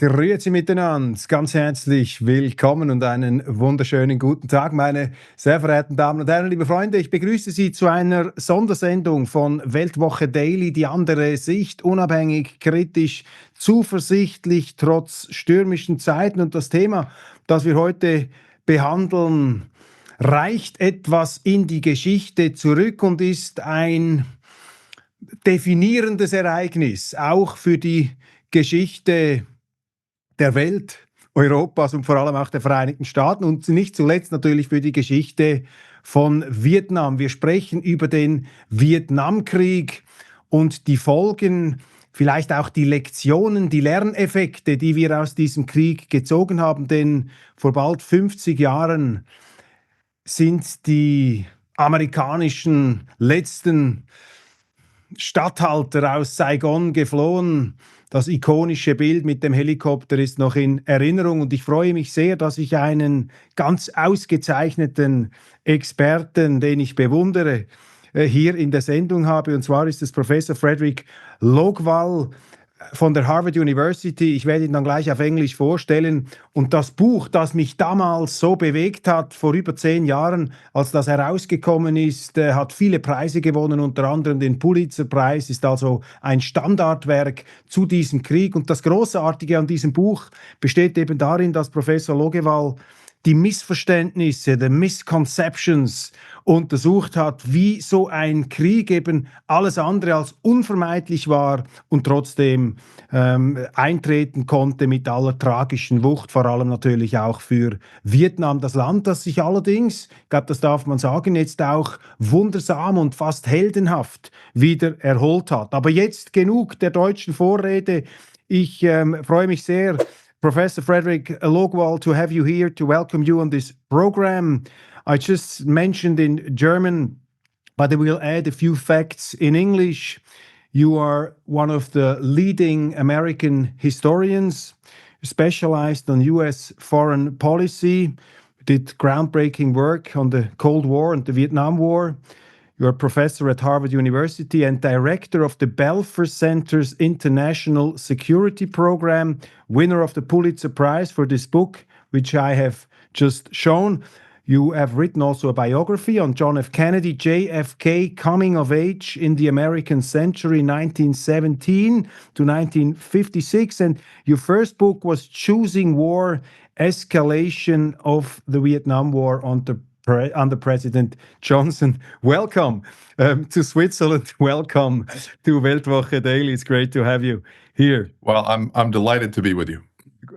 Grüezi miteinander, ganz herzlich willkommen und einen wunderschönen guten Tag, meine sehr verehrten Damen und Herren, liebe Freunde. Ich begrüße Sie zu einer Sondersendung von Weltwoche Daily, die andere Sicht, unabhängig, kritisch, zuversichtlich, trotz stürmischen Zeiten. Und das Thema, das wir heute behandeln, reicht etwas in die Geschichte zurück und ist ein definierendes Ereignis, auch für die Geschichte der Welt, Europas und vor allem auch der Vereinigten Staaten und nicht zuletzt natürlich für die Geschichte von Vietnam. Wir sprechen über den Vietnamkrieg und die Folgen, vielleicht auch die Lektionen, die Lerneffekte, die wir aus diesem Krieg gezogen haben, denn vor bald 50 Jahren sind die amerikanischen letzten Statthalter aus Saigon geflohen. Das ikonische Bild mit dem Helikopter ist noch in Erinnerung und ich freue mich sehr, dass ich einen ganz ausgezeichneten Experten, den ich bewundere, hier in der Sendung habe. Und zwar ist es Professor Fredrik Logevall von der Harvard University. Ich werde ihn dann gleich auf Englisch vorstellen. Und das Buch, das mich damals so bewegt hat, vor über 10 Jahren, als das herausgekommen ist, hat viele Preise gewonnen, unter anderem den Pulitzer-Preis, ist also ein Standardwerk zu diesem Krieg. Und das Großartige an diesem Buch besteht eben darin, dass Professor Logevall die Missverständnisse, the misconceptions untersucht hat, wie so ein Krieg eben alles andere als unvermeidlich war und trotzdem eintreten konnte mit aller tragischen Wucht, vor allem natürlich auch für Vietnam, das Land, das sich allerdings, ich glaube, das darf man sagen, jetzt auch wundersam und fast heldenhaft wieder erholt hat. Aber jetzt genug der deutschen Vorrede. Ich freue mich sehr, Professor Fredrik Logevall, to have you here, to welcome you on this program. I just mentioned in German, but I will add a few facts in English. You are one of the leading American historians, specialized on US foreign policy, did groundbreaking work on the Cold War and the Vietnam War. You're a professor at Harvard University and director of the Belfer Center's International Security Program, winner of the Pulitzer Prize for this book, which I have just shown. You have written also a biography on John F. Kennedy, JFK, Coming of Age in the American Century, 1917 to 1956. And your first book was Choosing War, Escalation of the Vietnam War under President Johnson. Welcome to Switzerland. Welcome to Weltwoche Daily. It's great to have you here. Well, I'm delighted to be with you.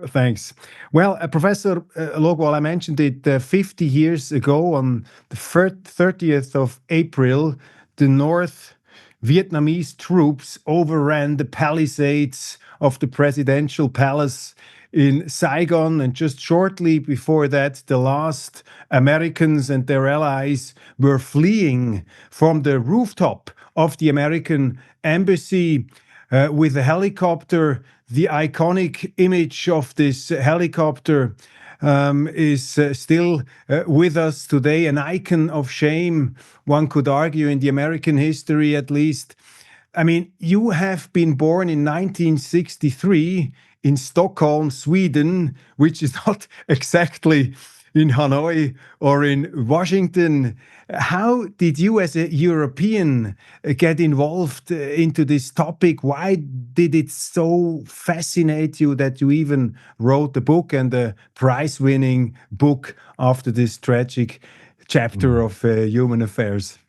Thanks. Well, Professor Logevall, I mentioned it 50 years ago on the 30th of April, the North Vietnamese troops overran the palisades of the presidential palace in Saigon, and just shortly before that, the last Americans and their allies were fleeing from the rooftop of the American embassy with a helicopter. The iconic image of this helicopter is still with us today, an icon of shame, one could argue, in the American history at least. I mean, you have been born in 1963 in Stockholm, Sweden, which is not exactly in Hanoi or in Washington. How did you as a European get involved into this topic? Why did it so fascinate you that you even wrote the book, and a prize-winning book after this tragic chapter of human affairs?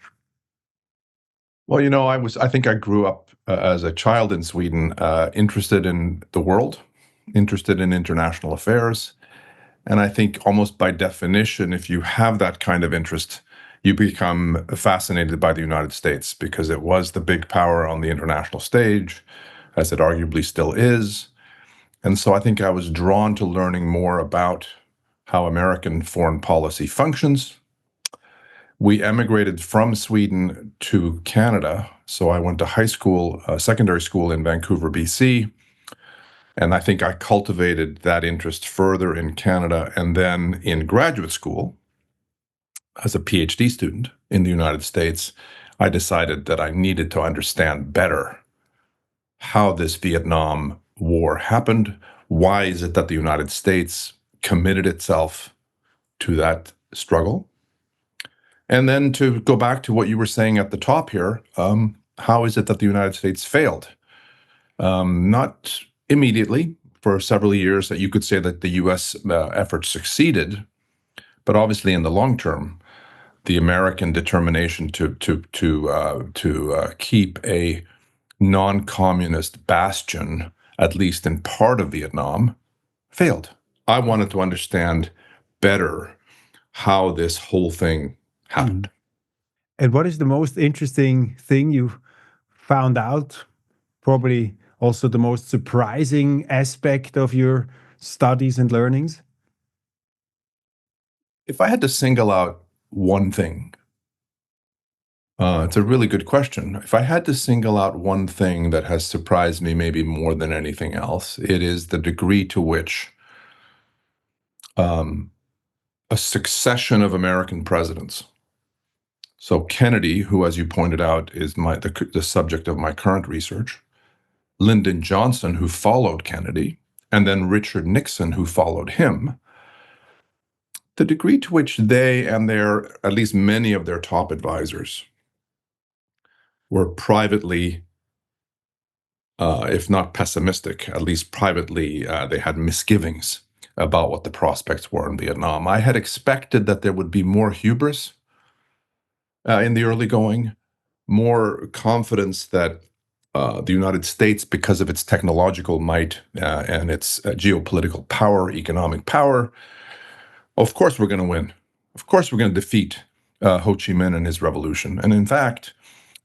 Well, you know, I think I grew up as a child in Sweden, interested in the world, interested in international affairs. And I think almost by definition, if you have that kind of interest, you become fascinated by the United States because it was the big power on the international stage, as it arguably still is. And so I think I was drawn to learning more about how American foreign policy functions. We emigrated from Sweden to Canada. So I went to high school, secondary school in Vancouver, BC. And I think I cultivated that interest further in Canada. And then in graduate school, as a PhD student in the United States, I decided that I needed to understand better how this Vietnam War happened, Why is it that the United States committed itself to that struggle? And then to go back to what you were saying at the top here, how is it that the United States failed? Not immediately. For several years, that you could say that the U.S. Effort succeeded, but obviously in the long term, the American determination to keep a non-communist bastion, at least in part of Vietnam, failed. I wanted to understand better how this whole thing happened. And what is the most interesting thing you found out? Probably also the most surprising aspect of your studies and learnings? If I had to single out one thing, it's a really good question. If I had to single out one thing that has surprised me maybe more than anything else, it is the degree to which um, a succession of American presidents. So Kennedy, who, as you pointed out, is the subject of my current research, Lyndon Johnson, who followed Kennedy, and then Richard Nixon, who followed him, the degree to which they and at least many of their top advisors, were privately, if not pessimistic, at least privately, they had misgivings about what the prospects were in Vietnam. I had expected that there would be more hubris in the early going, more confidence that the United States, because of its technological might and its geopolitical power, economic power, of course we're going to win. Of course we're going to defeat Ho Chi Minh and his revolution. And in fact,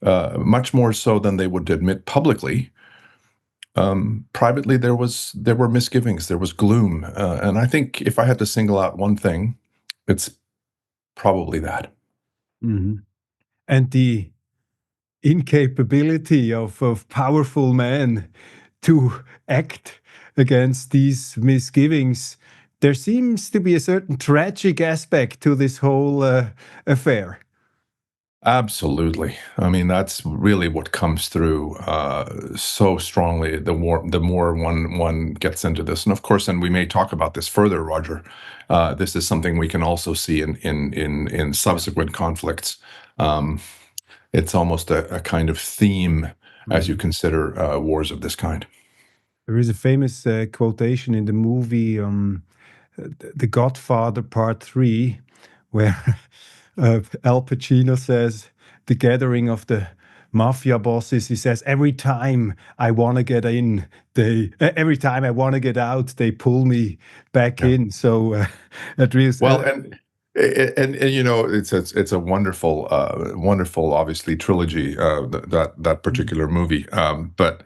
much more so than they would admit publicly, privately there were misgivings, there was gloom. And I think if I had to single out one thing, it's probably that. And the incapability of powerful men to act against these misgivings. There seems to be a certain tragic aspect to this whole affair. Absolutely. I mean, that's really what comes through so strongly. The more one gets into this, and of course, and we may talk about this further, Roger. This is something we can also see in subsequent conflicts. It's almost a kind of theme as you consider wars of this kind. There is a famous quotation in the movie The Godfather Part 3, where Al Pacino says, the gathering of the mafia bosses, he says, every time I want to get in, every time I want to get out, they pull me back in. So that really and you know, it's a wonderful wonderful, obviously, trilogy, that particular movie, but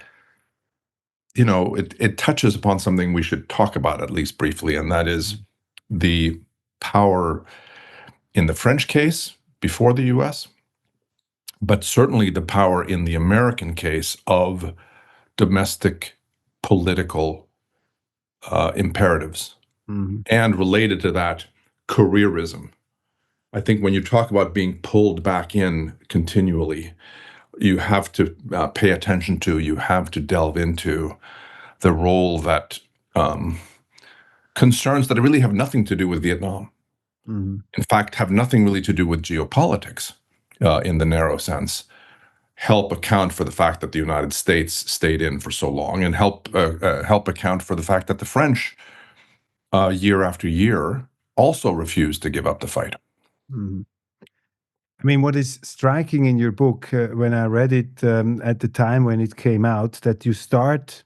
you know, it touches upon something we should talk about at least briefly, and that is the power in the French case before the US, but certainly the power in the American case of domestic political imperatives, and related to that, careerism. I think when you talk about being pulled back in continually, you have to pay attention to, you have to delve into the role that concerns that really have nothing to do with Vietnam. In fact, have nothing really to do with geopolitics in the narrow sense, help account for the fact that the United States stayed in for so long, and help account for the fact that the French, year after year, also refused to give up the fight. I mean, what is striking in your book, when I read it at the time when it came out, that you start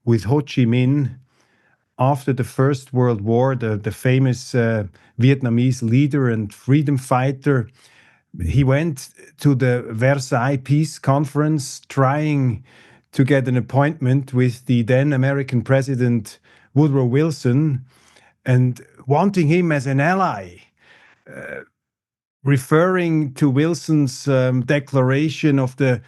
with Ho Chi Minh after the First World War, the famous Vietnamese leader and freedom fighter. He went to the Versailles Peace Conference trying to get an appointment with the then American President Woodrow Wilson and wanting him as an ally. Referring to Wilson's declaration of the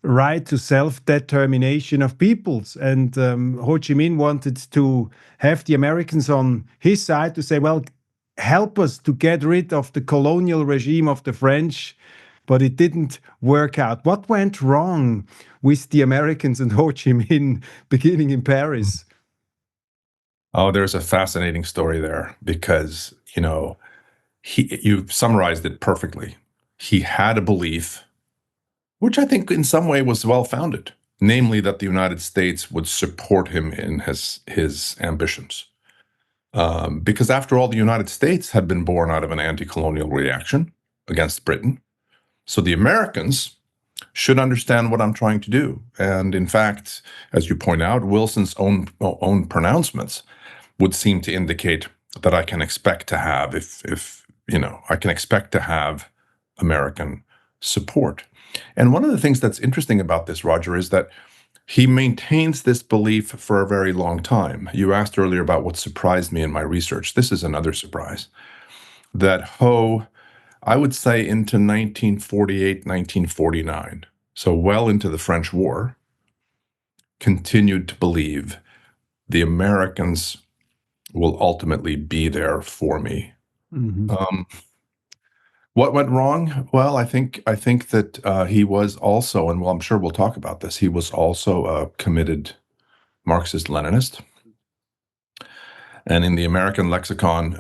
right to self-determination of peoples. And Ho Chi Minh wanted to have the Americans on his side to say, well, help us to get rid of the colonial regime of the French. But it didn't work out. What went wrong with the Americans and Ho Chi Minh beginning in Paris? Oh, there's a fascinating story there because, you summarized it perfectly. He had a belief, which I think in some way was well-founded, namely that the United States would support him in his ambitions. Because after all, the United States had been born out of an anti-colonial reaction against Britain. So the Americans should understand what I'm trying to do. And in fact, as you point out, Wilson's own pronouncements would seem to indicate that I can expect to have, if I can expect to have American support. And one of the things that's interesting about this, Roger, is that he maintains this belief for a very long time. You asked earlier about what surprised me in my research. This is another surprise. That Ho, I would say into 1948, 1949, so well into the French War, continued to believe the Americans will ultimately be there for me. Mhm. What went wrong? Well, I think that he was also, and well, I'm sure we'll talk about this. He was also a committed Marxist-Leninist, and in the American lexicon,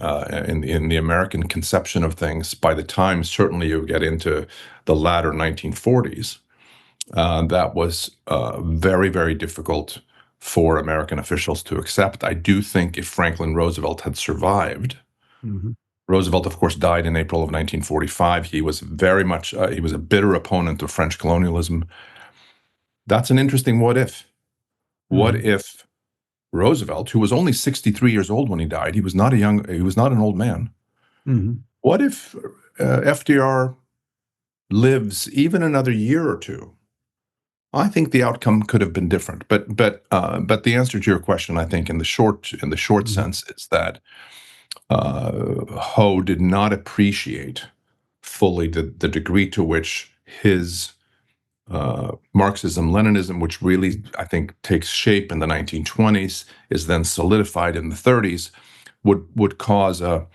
in the American conception of things, by the time certainly you get into the latter 1940s, that was very, very difficult for American officials to accept. I do think if Franklin Roosevelt had survived, Mhm. Roosevelt, of course, died in April of 1945. He was very much, he was a bitter opponent of French colonialism. That's an interesting what if. What Mhm. if Roosevelt, who was only 63 years old when he died, he was not an old man. Mhm. What if FDR lives even another year or two? I think the outcome could have been different. But the answer to your question, I think, in the short Mhm. sense, is that Ho did not appreciate fully the degree to which his Marxism-Leninism, which really, I think, takes shape in the 1920s, is then solidified in the 30s, would cause a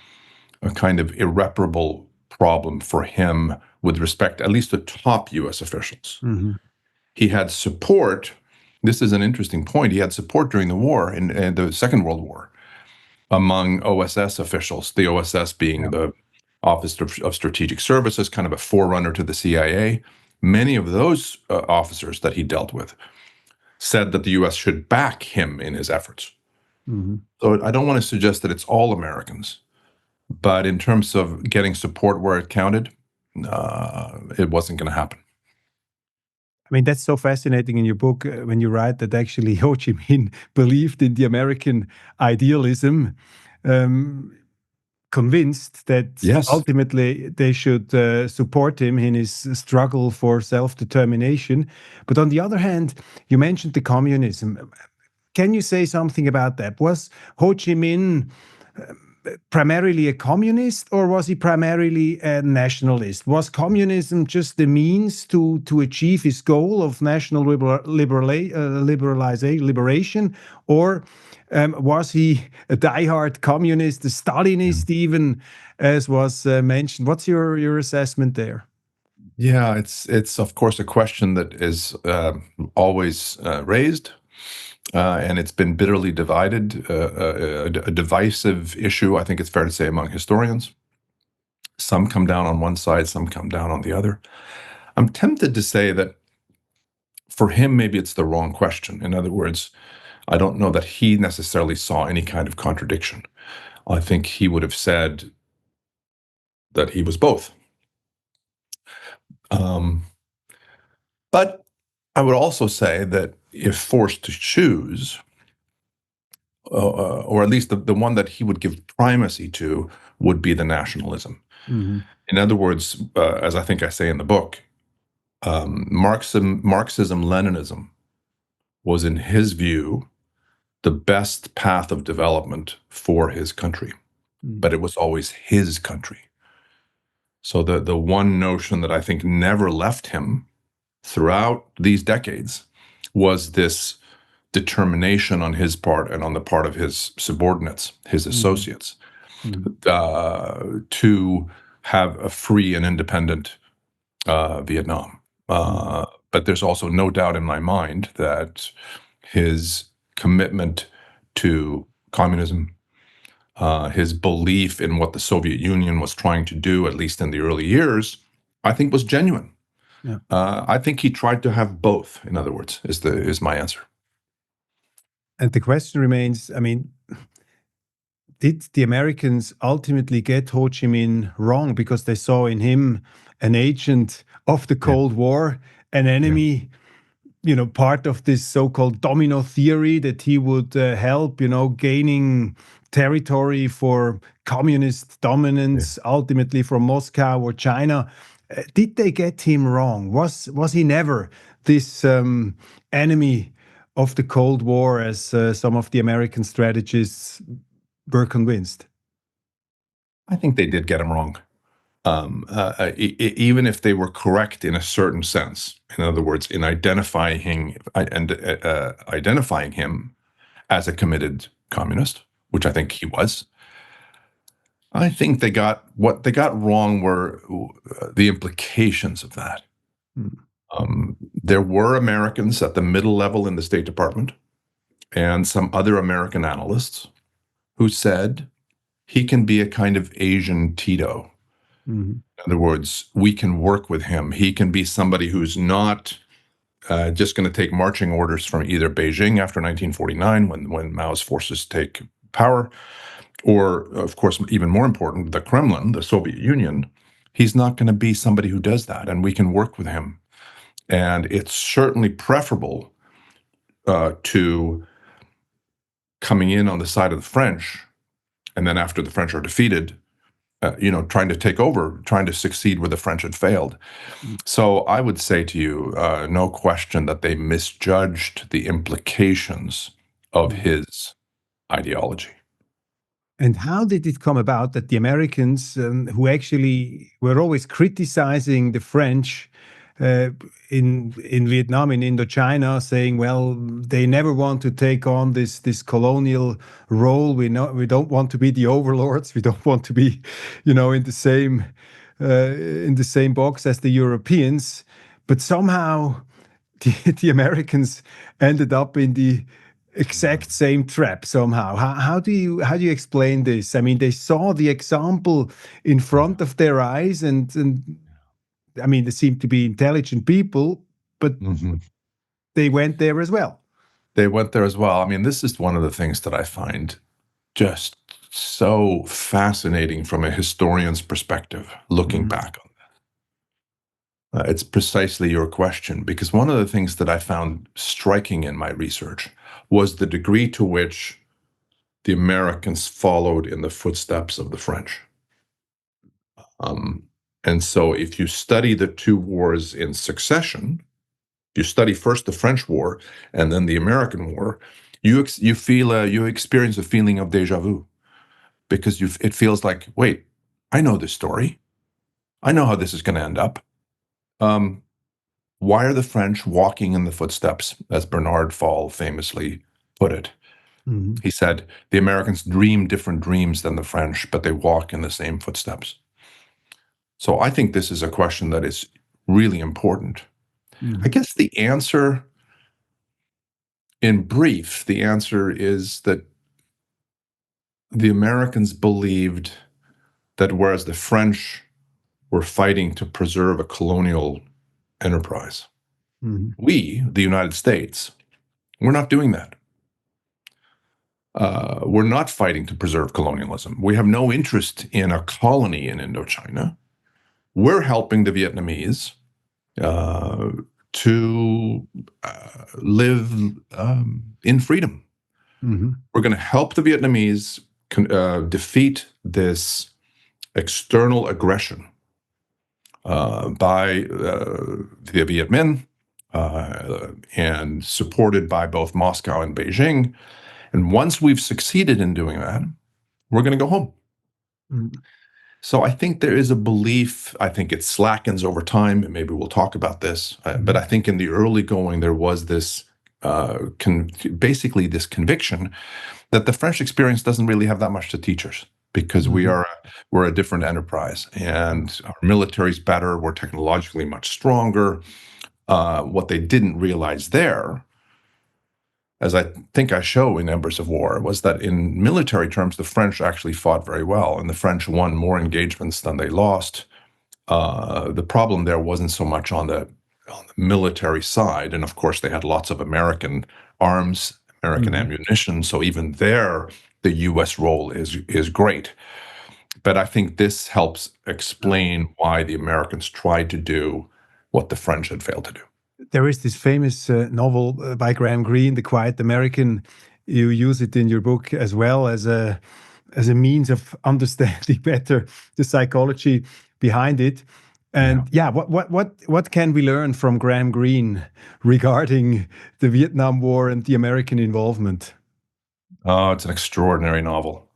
kind of irreparable problem for him with respect, at least to top U.S. officials. Mhm. He had support. This is an interesting point. He had support during the war, in the Second World War, among OSS officials, the OSS being Yeah. the Office of Strategic Services, kind of a forerunner to the CIA. Many of those officers that he dealt with said that the US should back him in his efforts. Mhm. So I don't want to suggest that it's all Americans, but in terms of getting support where it counted, it wasn't going to happen. I mean, that's so fascinating in your book when you write that actually Ho Chi Minh believed in the American idealism, um, convinced that Yes. ultimately they should support him in his struggle for self-determination. But on the other hand, you mentioned the communism. Can you say something about that? Was Ho Chi Minh primarily a communist, or was he primarily a nationalist? Was communism just the means to achieve his goal of national liberation, or was he a diehard communist, a Stalinist, even as was mentioned? What's your assessment there? Yeah, it's of course a question that is always raised, and it's been bitterly divided, a divisive issue. I think it's fair to say among historians. Some come down on one side, some come down on the other. I'm tempted to say that for him, maybe it's the wrong question. In other words, I don't know that he necessarily saw any kind of contradiction. I think he would have said that he was both. Um, but I would also say that if forced to choose, or at least the one that he would give primacy to, would be the nationalism. Mhm. In other words, as I think I say in the book, Marxism-Leninism was, in his view, the best path of development for his country, Mm. but it was always his country. So the one notion that I think never left him throughout these decades was this determination on his part and on the part of his subordinates, his Mhm. associates, Mhm. to have a free and independent Vietnam. Mhm. But there's also no doubt in my mind that his commitment to communism, his belief in what the Soviet Union was trying to do, at least in the early years, I think was genuine. Yeah. I think he tried to have both, in other words, is my answer. And the question remains, I mean, did the Americans ultimately get Ho Chi Minh wrong because they saw in him an agent of the Cold War, an enemy, part of this so-called domino theory that he would help, gaining territory for communist dominance, ultimately from Moscow or China? Did they get him wrong? Was he never this enemy of the Cold War, as some of the American strategists were convinced? I think they did get him wrong. Even if they were correct in a certain sense, in other words, in identifying him as a committed communist, which I think he was, I think what they got wrong were the implications of that. There were Americans at the middle level in the State Department and some other American analysts who said he can be a kind of Asian Tito. In other words, we can work with him. He can be somebody who's not just going to take marching orders from either Beijing after 1949, when Mao's forces take power, or, of course, even more important, the Kremlin, the Soviet Union. He's not going to be somebody who does that, and we can work with him. And it's certainly preferable to coming in on the side of the French, and then after the French are defeated, trying to take over, trying to succeed where the French had failed. So I would say to you, no question that they misjudged the implications of his ideology. And how did it come about that the Americans, who actually were always criticizing the French in Vietnam, in Indochina, saying, well, they never want to take on this colonial role. We don't want to be the overlords. We don't want to be, in the same box as the Europeans. But somehow the Americans ended up in the exact same trap somehow. How do you explain this? I mean, they saw the example in front of their eyes, and I mean, they seem to be intelligent people, but they went there as well. They went there as well. I mean, this is one of the things that I find just so fascinating from a historian's perspective, looking back on that. It's precisely your question, because one of the things that I found striking in my research was the degree to which the Americans followed in the footsteps of the French. And so if you study the two wars in succession, you study first the French War and then the American War, you experience a feeling of déjà vu, because it feels like, wait, I know this story. I know how this is going to end up. Why are the French walking in the footsteps, as Bernard Fall famously put it? He said, the Americans dream different dreams than the French, but they walk in the same footsteps. So I think this is a question that is really important. I guess the answer, in brief, the answer is that the Americans believed that whereas the French were fighting to preserve a colonial enterprise, we, the United States, we're not doing that. We're not fighting to preserve colonialism. We have no interest in a colony in Indochina. We're helping the Vietnamese to live in freedom. We're going to help the Vietnamese defeat this external aggression by the Viet Minh and supported by both Moscow and Beijing. And once we've succeeded in doing that, we're going to go home. So I think there is a belief, I think it slackens over time, and maybe we'll talk about this, but I think in the early going, there was this, basically this conviction that the French experience doesn't really have that much to teach us, because we're a different enterprise, and our military's better, we're technologically much stronger. What they didn't realize there as I think I show in Embers of War, was that in military terms, the French actually fought very well, and the French won more engagements than they lost. The problem there wasn't so much on the military side, and of course they had lots of American arms, American ammunition. So even there, the U.S. role is great. But I think this helps explain why the Americans tried to do what the French had failed to do. There is this famous novel by Graham Greene, The Quiet American. You use it in your book as well as a means of understanding better the psychology behind it. And what can we learn from Graham Greene regarding the Vietnam War and the American involvement? Oh, it's an extraordinary novel.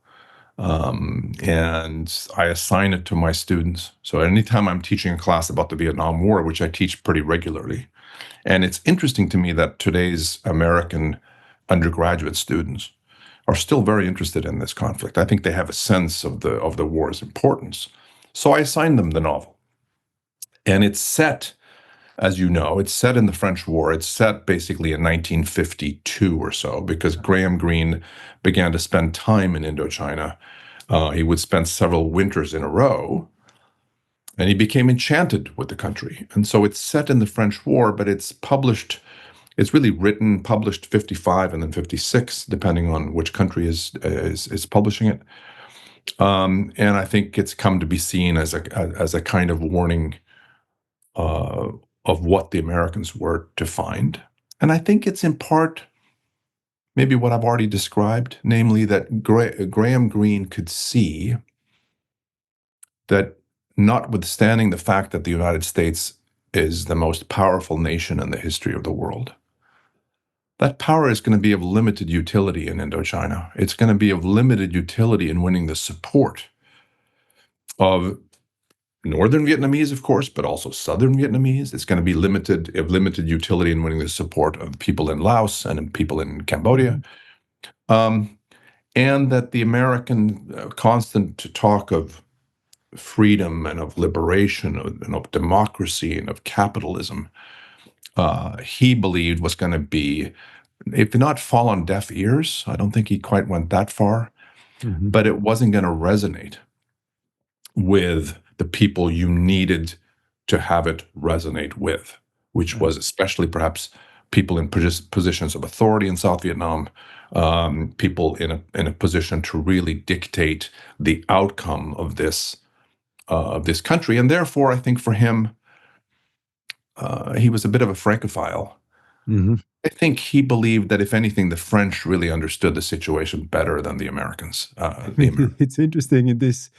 And I assign it to my students. So anytime I'm teaching a class about the Vietnam War, which I teach pretty regularly, and it's interesting to me that today's American undergraduate students are still very interested in this conflict. I think they have a sense of the war's importance. So I assign them the novel. And it's set, as you know, it's set in the French War. It's set basically in 1952 or so, because Graham Greene began to spend time in Indochina. He would spend several winters in a row, and he became enchanted with the country. And so it's set in the French War, but it's published, it's really written, published 55 and then 56, depending on which country is publishing it. And I think it's come to be seen as a kind of warning of what the Americans were to find. And I think it's in part maybe what I've already described, namely that Graham Greene could see that, notwithstanding the fact that the United States is the most powerful nation in the history of the world, that power is going to be of limited utility in Indochina. It's going to be of limited utility in winning the support of Northern Vietnamese, of course, but also Southern Vietnamese. It's going to be of limited utility in winning the support of people in Laos and people in Cambodia. And that the American constant talk of freedom and of liberation and of democracy and of capitalism, he believed was going to be, if not fall on deaf ears, I don't think he quite went that far, but it wasn't going to resonate with the people you needed to have it resonate with, which was especially perhaps people in positions of authority in South Vietnam, people in a position to really dictate the outcome of this country. And therefore, I think for him, he was a bit of a Francophile. I think he believed that, if anything, the French really understood the situation better than the Americans. It's interesting in this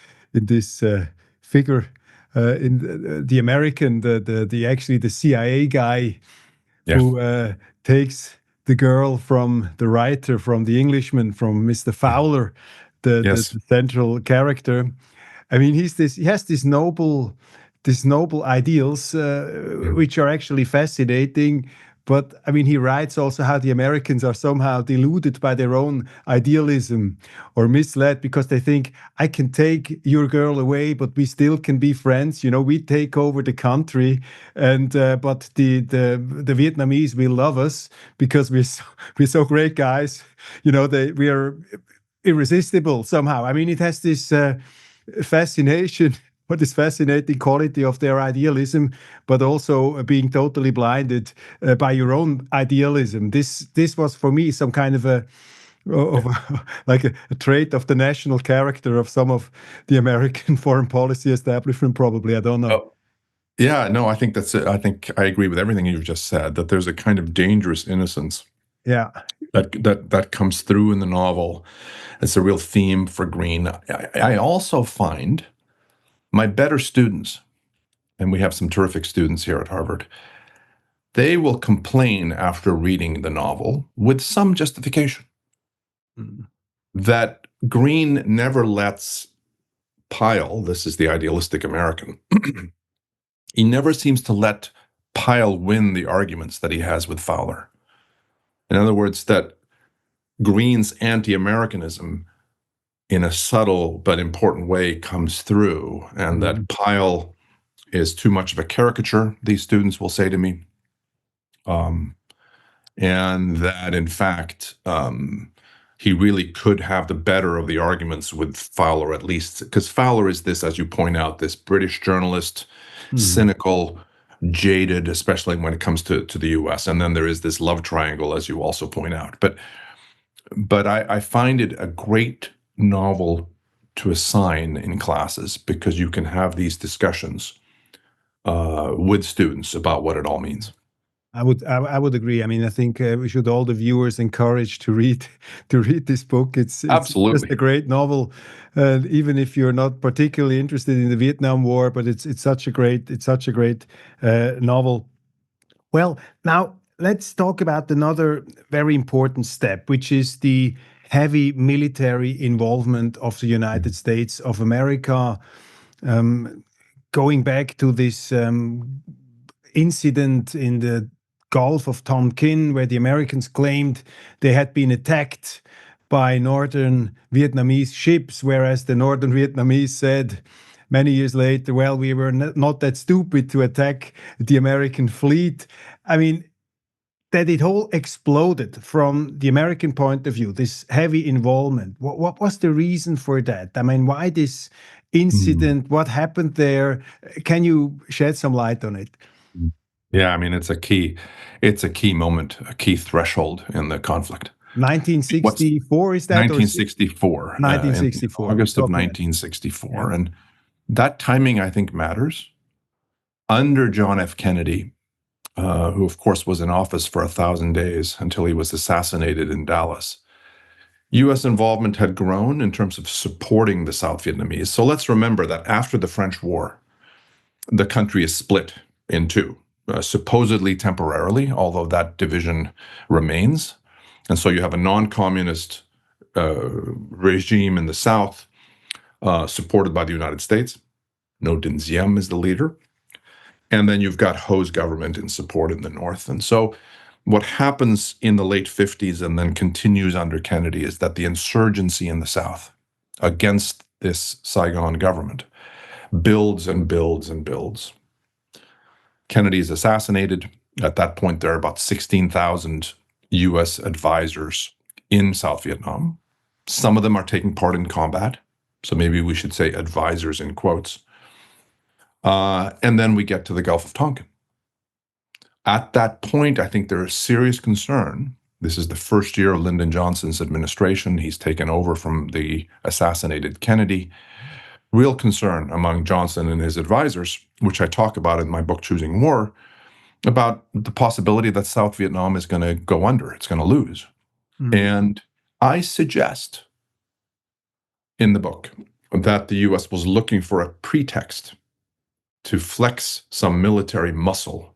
figure in the American, the CIA guy who takes the girl from the writer, from the Englishman, from Mr. Fowler, the central character. I mean, he has these noble ideals, which are actually fascinating. But I mean, he writes also how the Americans are somehow deluded by their own idealism or misled, because they think, I can take your girl away, but we still can be friends. You know, we take over the country, and but the Vietnamese will love us because we're so great guys. You know, we are irresistible somehow. I mean, it has this fascination. What is fascinating quality of their idealism, but also being totally blinded by your own idealism. This was for me some kind of like a trait of the national character of some of the American foreign policy establishment. Probably, I don't know. Oh, yeah, no, I think that's it. I think I agree with everything you've just said. That there's a kind of dangerous innocence. Yeah, that comes through in the novel. It's a real theme for Greene. I also find my better students, and we have some terrific students here at Harvard, they will complain after reading the novel with some justification that Greene never lets Pyle, this is the idealistic American, he never seems to let Pyle win the arguments that he has with Fowler. In other words, that Greene's anti-Americanism in a subtle but important way comes through, and that Pyle is too much of a caricature, these students will say to me. and that in fact he really could have the better of the arguments with Fowler, at least because Fowler is this, as you point out, this British journalist, cynical, jaded, especially when it comes to the U.S. And then there is this love triangle, as you also point out. But I find it a great novel to assign in classes because you can have these discussions with students about what it all means. I would agree. I mean, I think we should all the viewers encourage to read this book. It's just Absolutely. a great novel, even if you're not particularly interested in the Vietnam War. But it's such a great novel. Well, now let's talk about another very important step, which is the heavy military involvement of the United States of America. Going back to this incident in the Gulf of Tonkin, where the Americans claimed they had been attacked by northern Vietnamese ships, whereas the northern Vietnamese said many years later, well, we were not that stupid to attack the American fleet. I mean, that it all exploded from the American point of view, this heavy involvement. What was the reason for that? I mean, why this incident? What happened there? Can you shed some light on it? Yeah, I mean, it's a key moment, a key threshold in the conflict. 1964, is that? 1964. 1964. In August of 1964. And that timing, I think, matters. Under John F. Kennedy, who, of course, was in office for 1,000 days until he was assassinated in Dallas, U.S. involvement had grown in terms of supporting the South Vietnamese. So let's remember that after the French War, the country is split in two. Supposedly temporarily, although that division remains. And so you have a non-communist regime in the South, supported by the United States. Ngo Dinh Diem is the leader. And then you've got Ho's government in support in the North. And so what happens in the late 50s and then continues under Kennedy is that the insurgency in the South against this Saigon government builds and builds and builds. Kennedy is assassinated. At that point, there are about 16,000 U.S. advisors in South Vietnam. Some of them are taking part in combat. So maybe we should say advisors in quotes. And then we get to the Gulf of Tonkin. At that point, I think there is serious concern. This is the first year of Lyndon Johnson's administration. He's taken over from the assassinated Kennedy. Real concern among Johnson and his advisors, which I talk about in my book, Choosing War, about the possibility that South Vietnam is going to go under, it's going to lose. And I suggest in the book that the U.S. was looking for a pretext to flex some military muscle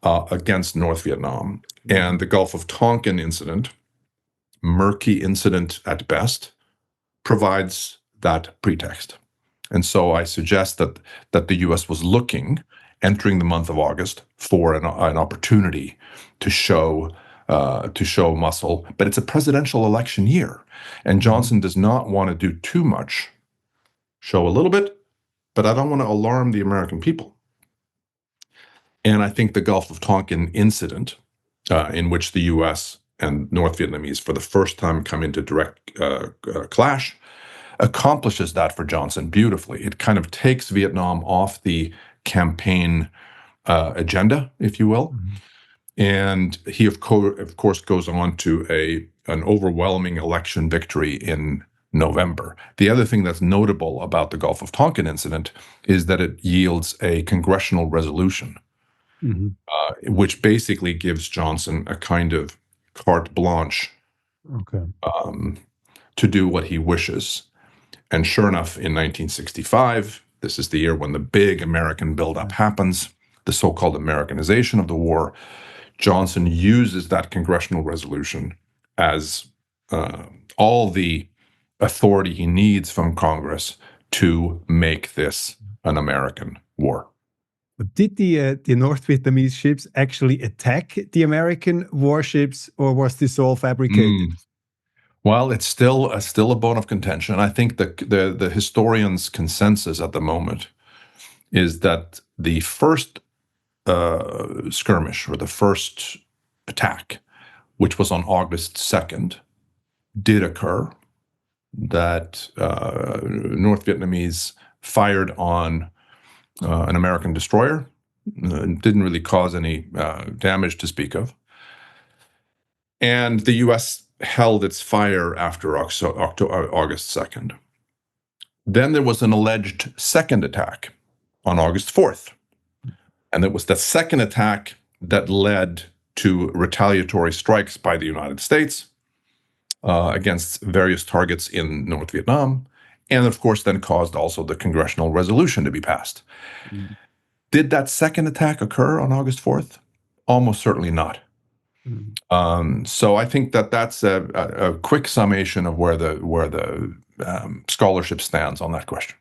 against North Vietnam. And the Gulf of Tonkin incident, murky incident at best, provides that pretext. And so I suggest that the U.S. was looking, entering the month of August, for an opportunity to show muscle. But it's a presidential election year, and Johnson does not want to do too much. Show a little bit, but I don't want to alarm the American people. And I think the Gulf of Tonkin incident, in which the U.S. and North Vietnamese for the first time come into direct clash, accomplishes that for Johnson beautifully. It kind of takes Vietnam off the campaign agenda, if you will. And he, of course, goes on to an overwhelming election victory in November. The other thing that's notable about the Gulf of Tonkin incident is that it yields a congressional resolution, which basically gives Johnson a kind of carte blanche to do what he wishes. And sure enough, in 1965, this is the year when the big American buildup happens, the so-called Americanization of the war. Johnson uses that congressional resolution as all the authority he needs from Congress to make this an American war. But did the North Vietnamese ships actually attack the American warships, or was this all fabricated? Well, it's still a bone of contention. I think the historians' consensus at the moment is that the first skirmish, or the first attack, which was on August 2nd, did occur, that North Vietnamese fired on an American destroyer. Didn't really cause any damage to speak of. And the U.S. held its fire after August 2nd. Then there was an alleged second attack on August 4th. And it was the second attack that led to retaliatory strikes by the United States against various targets in North Vietnam, and of course then caused also the congressional resolution to be passed. Mm. Did that second attack occur on August 4th? Almost certainly not. So I think that that's a quick summation of where the scholarship stands on that question.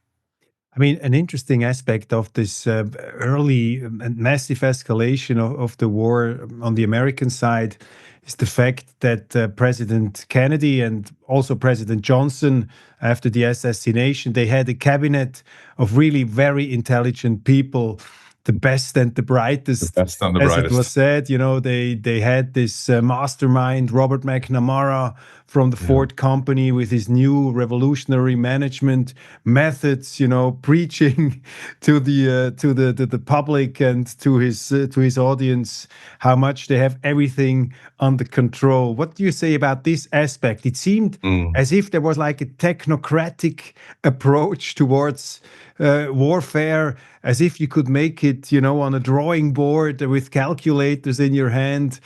I mean, an interesting aspect of this early and massive escalation of the war on the American side is the fact that President Kennedy and also President Johnson, after the assassination, they had a cabinet of really very intelligent people, the best and the brightest, The best and the as brightest. it was said. You know, they had this mastermind, Robert McNamara, from the Ford Company, with his new revolutionary management methods. You know, preaching to the public and to his audience how much they have everything under control. What do you say about this aspect? It seemed as if there was like a technocratic approach towards warfare, as if you could make it, you know, on a drawing board with calculators in your hand.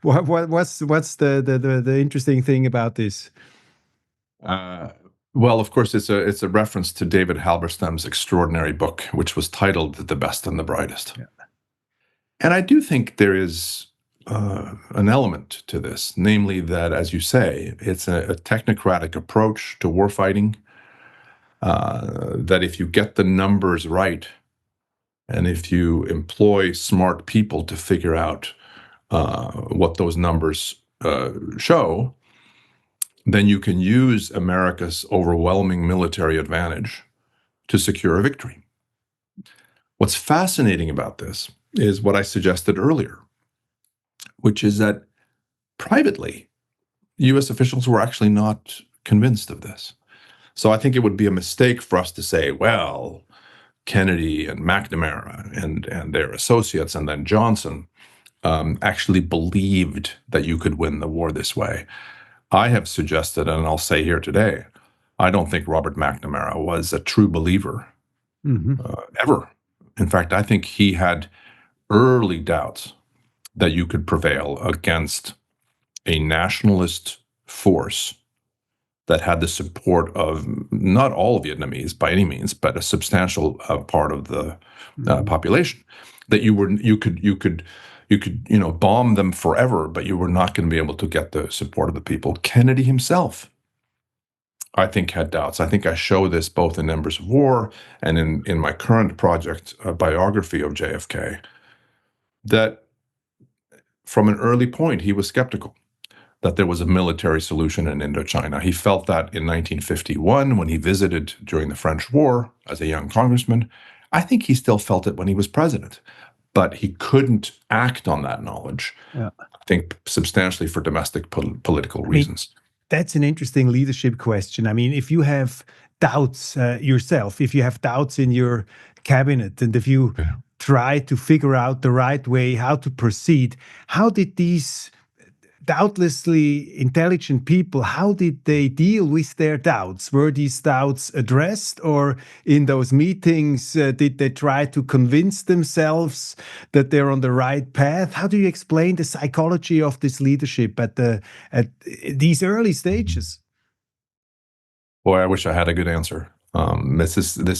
What's the interesting thing about this? Well, of course, it's a reference to David Halberstam's extraordinary book, which was titled "The Best and the Brightest." Yeah. And I do think there is an element to this, namely that, as you say, it's a technocratic approach to warfighting. That if you get the numbers right, and if you employ smart people to figure out what those numbers show, then you can use America's overwhelming military advantage to secure a victory. What's fascinating about this is what I suggested earlier, which is that privately, U.S. officials were actually not convinced of this. So I think it would be a mistake for us to say, well, Kennedy and McNamara and their associates, and then Johnson, actually believed that you could win the war this way. I have suggested, and I'll say here today, I don't think Robert McNamara was a true believer ever. In fact, I think he had early doubts that you could prevail against a nationalist force that had the support of not all Vietnamese by any means, but a substantial part of the population. That you could bomb them forever, but you were not going to be able to get the support of the people. Kennedy himself, I think, had doubts. I think I show this both in Embers of War and in my current project, a biography of JFK, that from an early point he was skeptical that there was a military solution in Indochina. He felt that in 1951 when he visited during the French War as a young congressman. I think he still felt it when he was president, but he couldn't act on that knowledge, I think, substantially for domestic political reasons. That's an interesting leadership question. I mean, if you have doubts yourself, if you have doubts in your cabinet, and if you try to figure out the right way how to proceed, how did these doubtlessly intelligent people, how did they deal with their doubts? Were these doubts addressed, or in those meetings, did they try to convince themselves that they're on the right path? How do you explain the psychology of this leadership at these early stages? Boy, I wish I had a good answer. This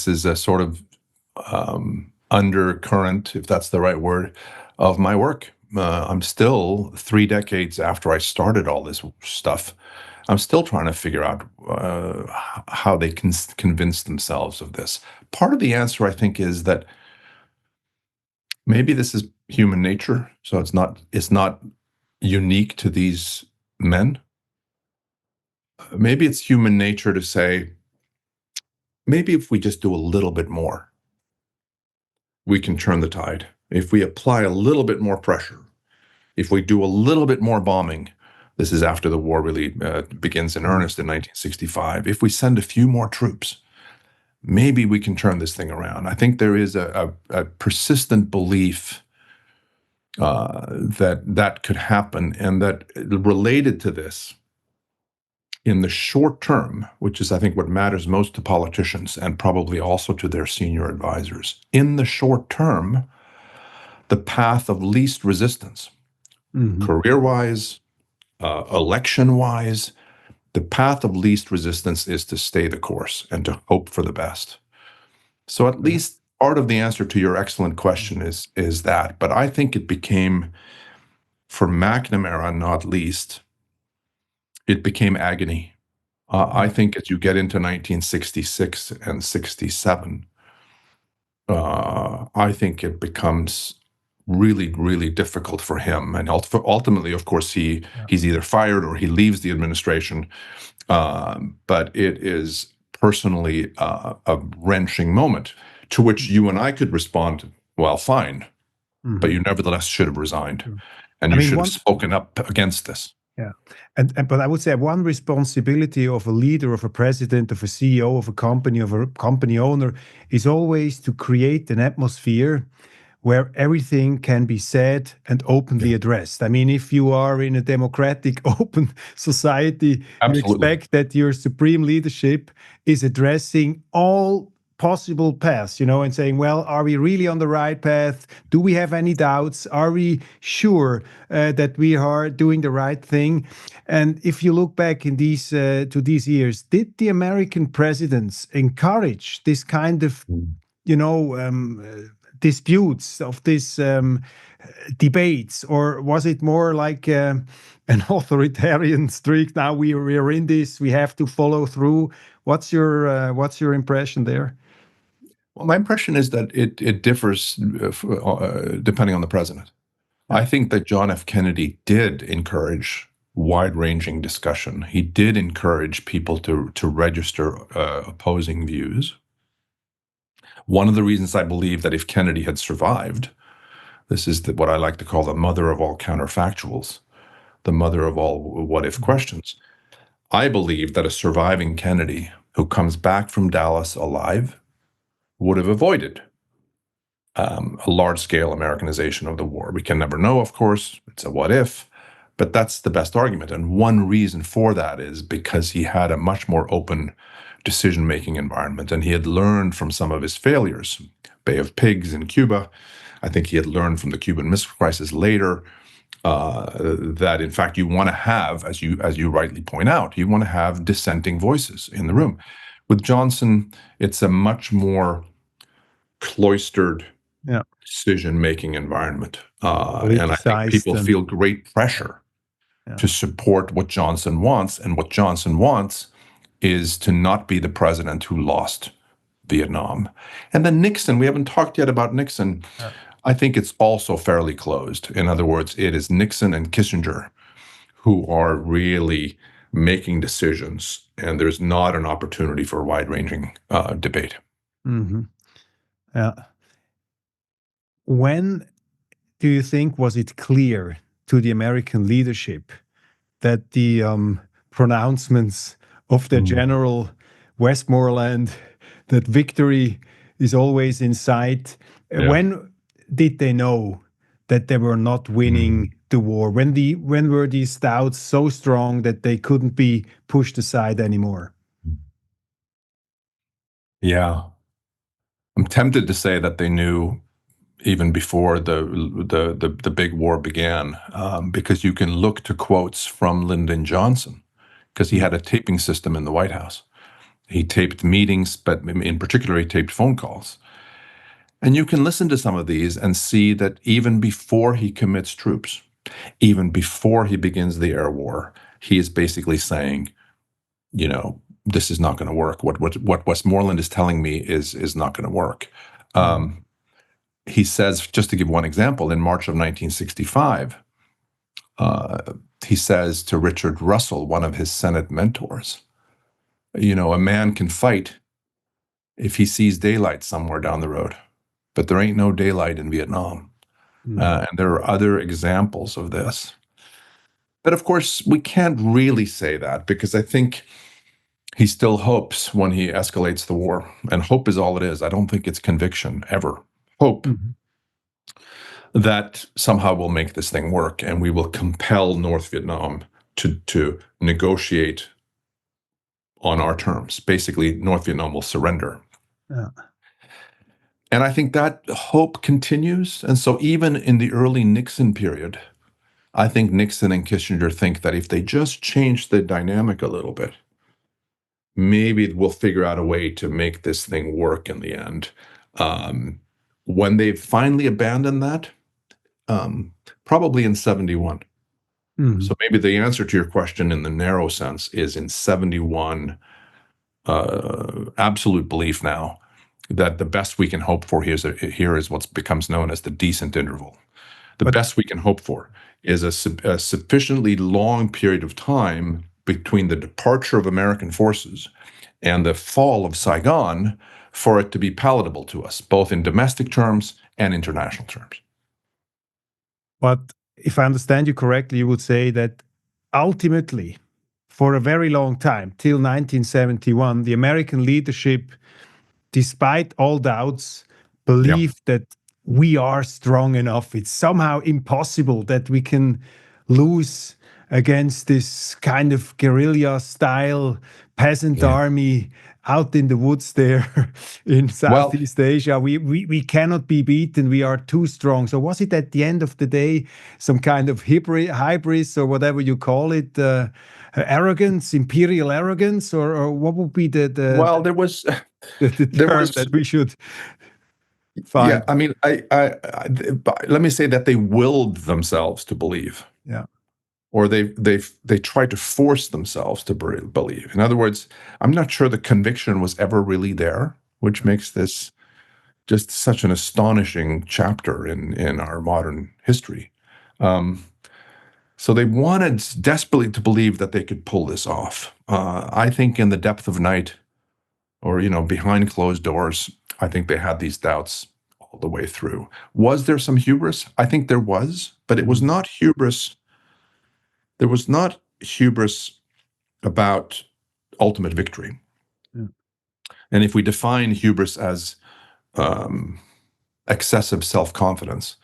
is a sort of undercurrent, if that's the right word, of my work. I'm still 3 decades after I started all this stuff. I'm still trying to figure out how they can convince themselves of this. Part of the answer, I think, is that maybe this is human nature, so it's not unique to these men. Maybe it's human nature to say, maybe if we just do a little bit more, we can turn the tide. If we apply a little bit more pressure, if we do a little bit more bombing, this is after the war really begins in earnest in 1965, if we send a few more troops, maybe we can turn this thing around. I think there is a persistent belief that could happen, and that related to this, in the short term, which is, I think, what matters most to politicians and probably also to their senior advisors, in the short term, the path of least resistance, career-wise, election-wise, the path of least resistance is to stay the course and to hope for the best. So at least part of the answer to your excellent question is that. But I think it became, for McNamara not least, it became agony. I think as you get into 1966 and 67, I think it becomes really, really difficult for him. And ultimately, of course, he's either fired or he leaves the administration. But it is personally a wrenching moment, to which you and I could respond, well, fine, but you nevertheless should have resigned. And you should have spoken up against this. Yeah. But I would say one responsibility of a leader, of a president, of a CEO of a company owner, is always to create an atmosphere where everything can be said and openly addressed. I mean, if you are in a democratic, open society, you expect that your supreme leadership is addressing all possible paths, and saying, well, are we really on the right path? Do we have any doubts? Are we sure that we are doing the right thing? And if you look back in to these years, did the American presidents encourage this kind of, disputes, of this debates, or was it more like an authoritarian streak? Now we are in this, we have to follow through. What's your impression there? Well, my impression is that it differs depending on the president. I think that John F. Kennedy did encourage wide-ranging discussion. He did encourage people to register opposing views. One of the reasons I believe that if Kennedy had survived, this is what I like to call the mother of all counterfactuals, the mother of all what-if questions. I believe that a surviving Kennedy who comes back from Dallas alive would have avoided a large-scale Americanization of the war. We can never know, of course. It's a what-if, but that's the best argument. And one reason for that is because he had a much more open decision-making environment, and he had learned from some of his failures. Bay of Pigs in Cuba. I think he had learned from the Cuban Missile Crisis later that, in fact, you want to have, as you rightly point out, you want to have dissenting voices in the room. With Johnson, it's a much more cloistered decision-making environment. And I think people feel great pressure to support what Johnson wants. And what Johnson wants is to not be the president who lost Vietnam. And then Nixon, we haven't talked yet about Nixon. I think it's also fairly closed. In other words, it is Nixon and Kissinger who are really making decisions, and there's not an opportunity for wide-ranging debate. When do you think was it clear to the American leadership that the pronouncements of the General Westmoreland, that victory is always in sight? When did they know that they were not winning the war? When were these doubts so strong that they couldn't be pushed aside anymore? Yeah. I'm tempted to say that they knew even before the big war began, because you can look to quotes from Lyndon Johnson, because he had a taping system in the White House. He taped meetings, but in particular, he taped phone calls. And you can listen to some of these and see that even before he commits troops, even before he begins the air war, he is basically saying, this is not going to work. What Westmoreland is telling me is not going to work. He says, just to give one example, in March of 1965, he says to Richard Russell, one of his Senate mentors, a man can fight if he sees daylight somewhere down the road, but there ain't no daylight in Vietnam. And there are other examples of this. But of course, we can't really say that, because I think he still hopes when he escalates the war. And hope is all it is. I don't think it's conviction, ever. Hope that somehow we'll make this thing work, and we will compel North Vietnam to negotiate on our terms. Basically, North Vietnam will surrender. Yeah. And I think that hope continues. And so even in the early Nixon period, I think Nixon and Kissinger think that if they just change the dynamic a little bit, maybe we'll figure out a way to make this thing work in the end. When they finally abandoned that, probably in 71. So maybe the answer to your question in the narrow sense is in 71, absolute belief now that the best we can hope for here is what becomes known as the decent interval. The best we can hope for is a sufficiently long period of time between the departure of American forces and the fall of Saigon for it to be palatable to us, both in domestic terms and international terms. But if I understand you correctly, you would say that ultimately, for a very long time, till 1971, the American leadership, despite all doubts, believed that we are strong enough. It's somehow impossible that we can lose against this kind of guerrilla-style peasant army out in the woods there in Southeast Asia. We cannot be beaten. We are too strong. So was it at the end of the day some kind of hybris or whatever you call it, arrogance, imperial arrogance, or what would be the there was the term that we should find? Yeah, I mean, let me say that they willed themselves to believe. Yeah. Or they tried to force themselves to believe. In other words, I'm not sure the conviction was ever really there, which makes this just such an astonishing chapter in our modern history. So they wanted desperately to believe that they could pull this off. I think in the depth of night, or behind closed doors, I think they had these doubts all the way through. Was there some hubris? I think there was, but it was not hubris. There was not hubris about ultimate victory. Yeah. And if we define hubris as excessive self-confidence,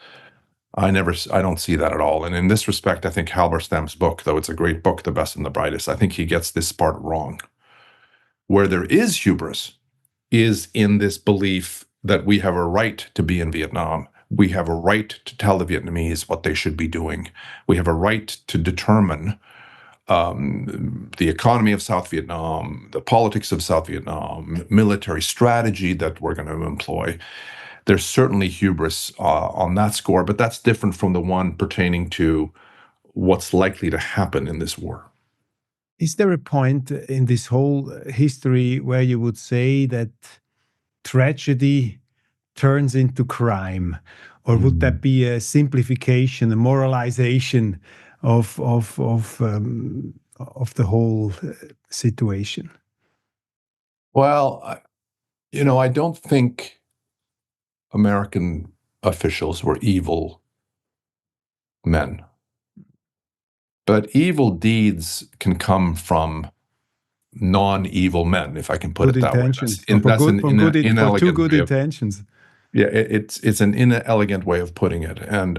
I don't see that at all. And in this respect, I think Halberstam's book, though it's a great book, The Best and the Brightest, I think he gets this part wrong. Where there is hubris is in this belief that we have a right to be in Vietnam. We have a right to tell the Vietnamese what they should be doing. We have a right to determine the economy of South Vietnam, the politics of South Vietnam, military strategy that we're going to employ. There's certainly hubris on that score, but that's different from the one pertaining to what's likely to happen in this war. Is there a point in this whole history where you would say that tragedy turns into crime, or would that be a simplification, a moralization of the whole situation? Well, I don't think American officials were evil men. But evil deeds can come from non-evil men, if I can put it that way. For two good intentions. Yeah, it's an inelegant way of putting it. And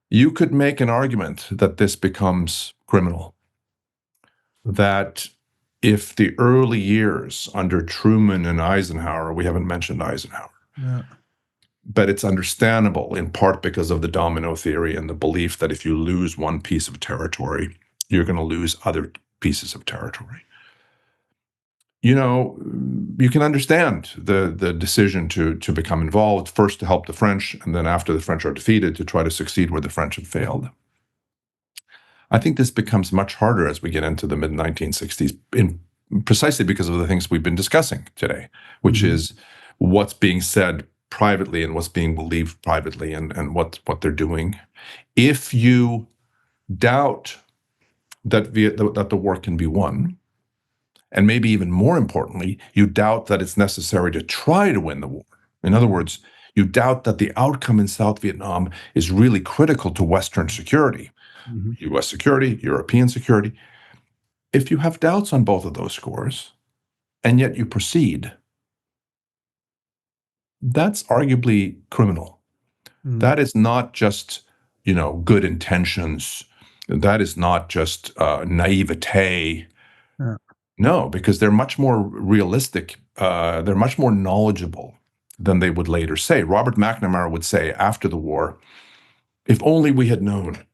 you could make an argument that this becomes criminal. That if the early years under Truman and Eisenhower, we haven't mentioned Eisenhower, but it's understandable in part because of the domino theory and the belief that if you lose one piece of territory, you're going to lose other pieces of territory. You can understand the decision to become involved, first to help the French, and then after the French are defeated, to try to succeed where the French had failed. I think this becomes much harder as we get into the mid-1960s, precisely because of the things we've been discussing today, which is what's being said privately and what's being believed privately, and what they're doing. If you doubt that the war can be won, and maybe even more importantly, you doubt that it's necessary to try to win the war. In other words, You doubt that the outcome in South Vietnam is really critical to Western security, US security, European security. If you have doubts on both of those scores, and yet you proceed, that's arguably criminal. That is not just, good intentions. That is not just naivete. Yeah. No, because they're much more realistic. They're much more knowledgeable than they would later say. Robert McNamara would say after the war, if only we had known.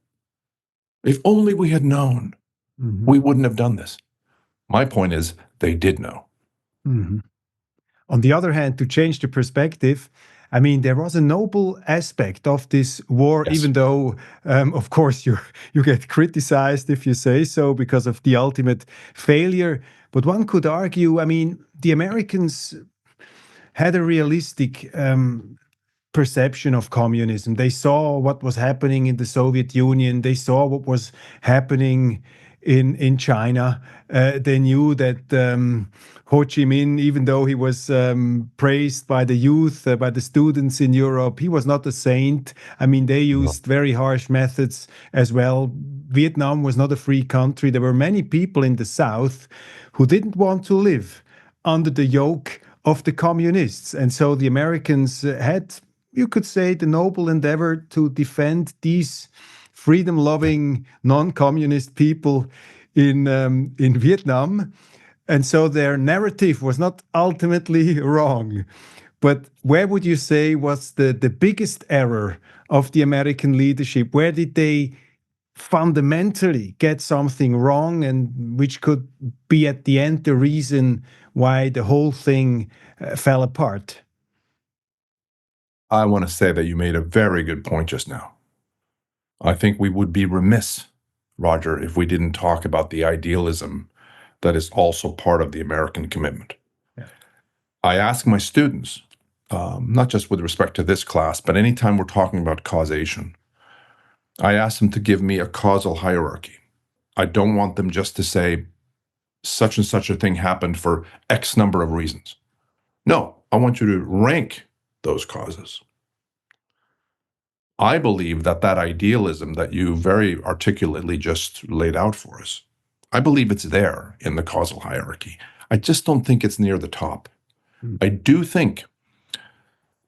If only we had known, we wouldn't have done this. My point is, they did know. On the other hand, to change the perspective, I mean, there was a noble aspect of this war, Yes. even though, of course, you get criticized if you say so because of the ultimate failure. But one could argue, I mean, the Americans had a realistic perception of communism. They saw what was happening in the Soviet Union. They saw what was happening in China. They knew that Ho Chi Minh, even though he was praised by the youth, by the students in Europe, he was not a saint. I mean, they used very harsh methods as well. Vietnam was not a free country. There were many people in the South who didn't want to live under the yoke of the communists. And so the Americans had, you could say, the noble endeavor to defend these freedom-loving, non-communist people in Vietnam. And so their narrative was not ultimately wrong. But where would you say was the biggest error of the American leadership? Where did they fundamentally get something wrong, and which could be at the end the reason why the whole thing fell apart? I want to say that you made a very good point just now. I think we would be remiss, Roger, if we didn't talk about the idealism that is also part of the American commitment. Yeah. I ask my students, not just with respect to this class, but anytime we're talking about causation, I ask them to give me a causal hierarchy. I don't want them just to say such and such a thing happened for X number of reasons. No, I want you to rank those causes. I believe that idealism that you very articulately just laid out for us, I believe it's there in the causal hierarchy. I just don't think it's near the top. I do think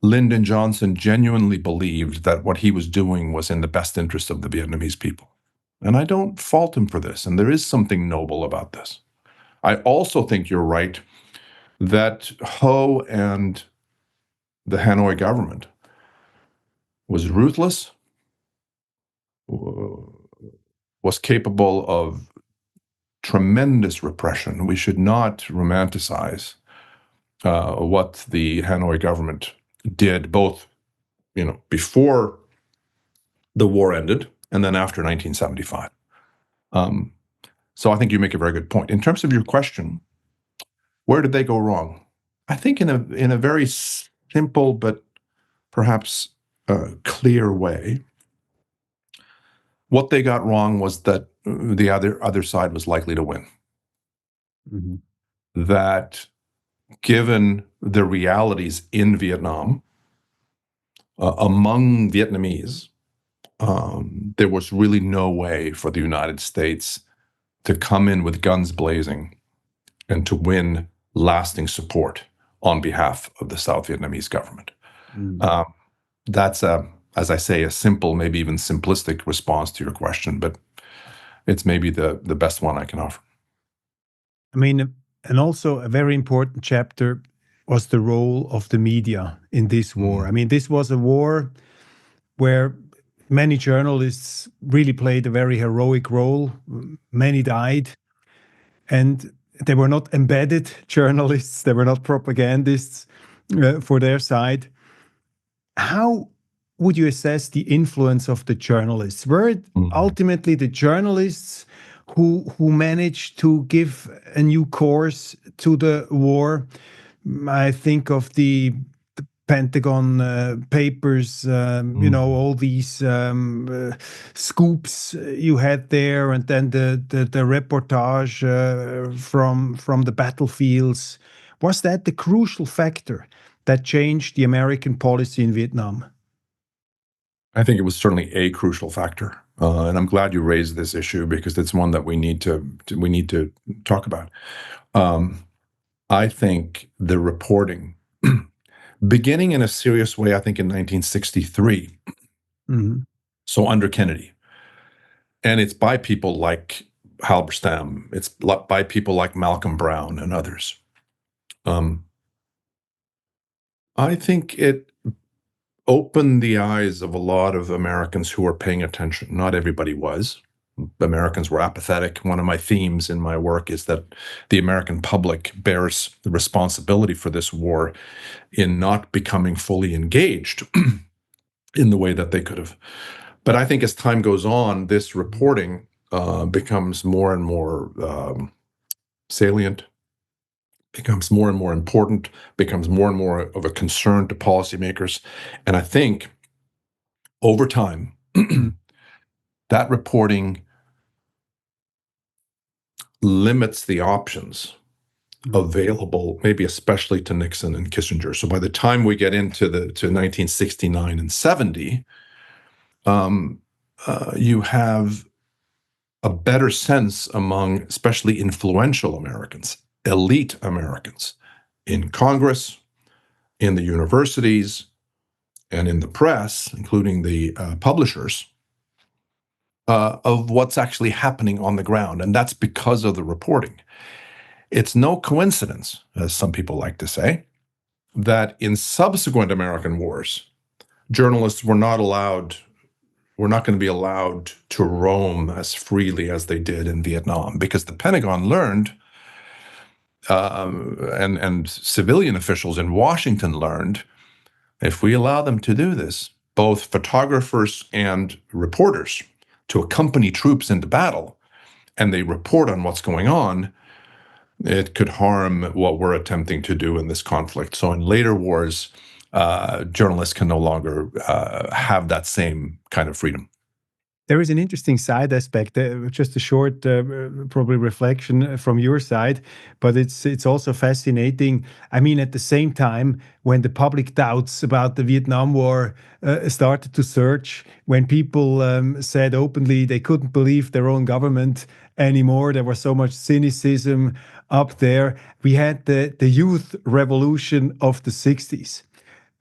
Lyndon Johnson genuinely believed that what he was doing was in the best interest of the Vietnamese people. And I don't fault him for this. And there is something noble about this. I also think you're right that Ho and the Hanoi government was ruthless, was capable of tremendous repression. We should not romanticize what the Hanoi government did, both before the war ended and then after 1975. So I think you make a very good point. In terms of your question, where did they go wrong? I think in a very simple but perhaps clear way. What they got wrong was that the other side was likely to win. That given the realities in Vietnam, among Vietnamese, there was really no way for the United States to come in with guns blazing and to win lasting support on behalf of the South Vietnamese government. That's, as I say, a simple, maybe even simplistic response to your question, but it's maybe the best one I can offer. I mean, and also a very important chapter was the role of the media in this war. I mean, this was a war where many journalists really played a very heroic role. Many died. And they were not embedded journalists. They were not propagandists for their side. How would you assess the influence of the journalists? Were it ultimately the journalists who managed to give a new course to the war? I think of the Pentagon Papers, all these scoops you had there, and then the reportage from the battlefields. Was that the crucial factor that changed the American policy in Vietnam? I think it was certainly a crucial factor, and I'm glad you raised this issue because it's one that we need to talk about. I think the reporting, beginning in a serious way, I think in 1963, so under Kennedy, and it's by people like Halberstam, it's by people like Malcolm Brown and others. I think it opened the eyes of a lot of Americans who were paying attention. Not everybody was. Americans were apathetic. One of my themes in my work is that the American public bears the responsibility for this war in not becoming fully engaged in the way that they could have. But I think as time goes on, this reporting becomes more and more salient, becomes more and more important, becomes more and more of a concern to policymakers. And I think over time, that reporting limits the options available, maybe especially to Nixon and Kissinger. So by the time we get into to 1969 and 70, you have a better sense among especially influential Americans, elite Americans in Congress, in the universities, and in the press, including the publishers, of what's actually happening on the ground. And that's because of the reporting. It's no coincidence, as some people like to say, that in subsequent American wars, journalists were not going to be allowed to roam as freely as they did in Vietnam, because the Pentagon learned, and civilian officials in Washington learned, if we allow them to do this, both photographers and reporters, to accompany troops into battle, and they report on what's going on, it could harm what we're attempting to do in this conflict. So in later wars, journalists can no longer have that same kind of freedom. There is an interesting side aspect, just a short probably reflection from your side, but it's also fascinating. I mean, at the same time, when the public doubts about the Vietnam War started to surge, when people said openly they couldn't believe their own government anymore, there was so much cynicism up there. We had the youth revolution of the 60s.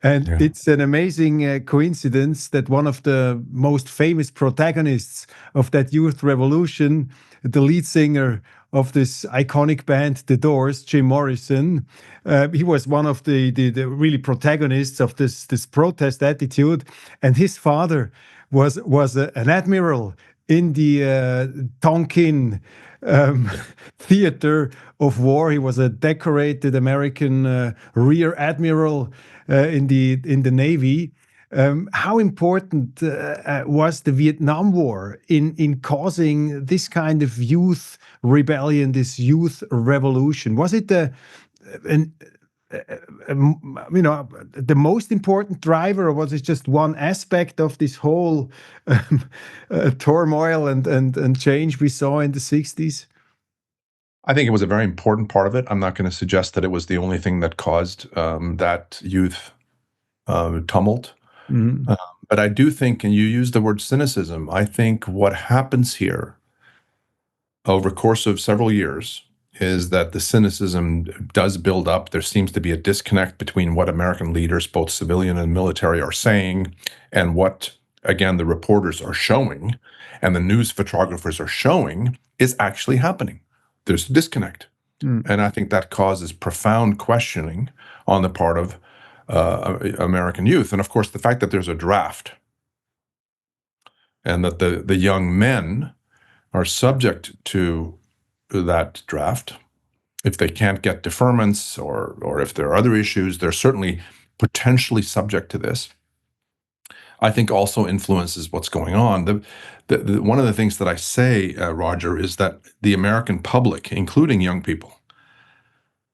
And it's an amazing coincidence that one of the most famous protagonists of that youth revolution, the lead singer of this iconic band, The Doors, Jim Morrison, he was one of the really protagonists of this protest attitude. And his father was an admiral in the Tonkin theater of war. He was a decorated American rear admiral in the Navy. How important was the Vietnam War in causing this kind of youth rebellion, this youth revolution? Was it the most important driver, or was it just one aspect of this whole turmoil and change we saw in the 60s? I think it was a very important part of it. I'm not going to suggest that it was the only thing that caused that youth tumult. But I do think, and you used the word cynicism, I think what happens here over the course of several years is that the cynicism does build up. There seems to be a disconnect between what American leaders, both civilian and military, are saying and what, again, the reporters are showing and the news photographers are showing is actually happening. There's a disconnect. And I think that causes profound questioning on the part of American youth. And of course, the fact that there's a draft and that the young men are subject to that draft, if they can't get deferments or if there are other issues, they're certainly potentially subject to this, I think also influences what's going on. One of the things that I say, Roger, is that the American public, including young people,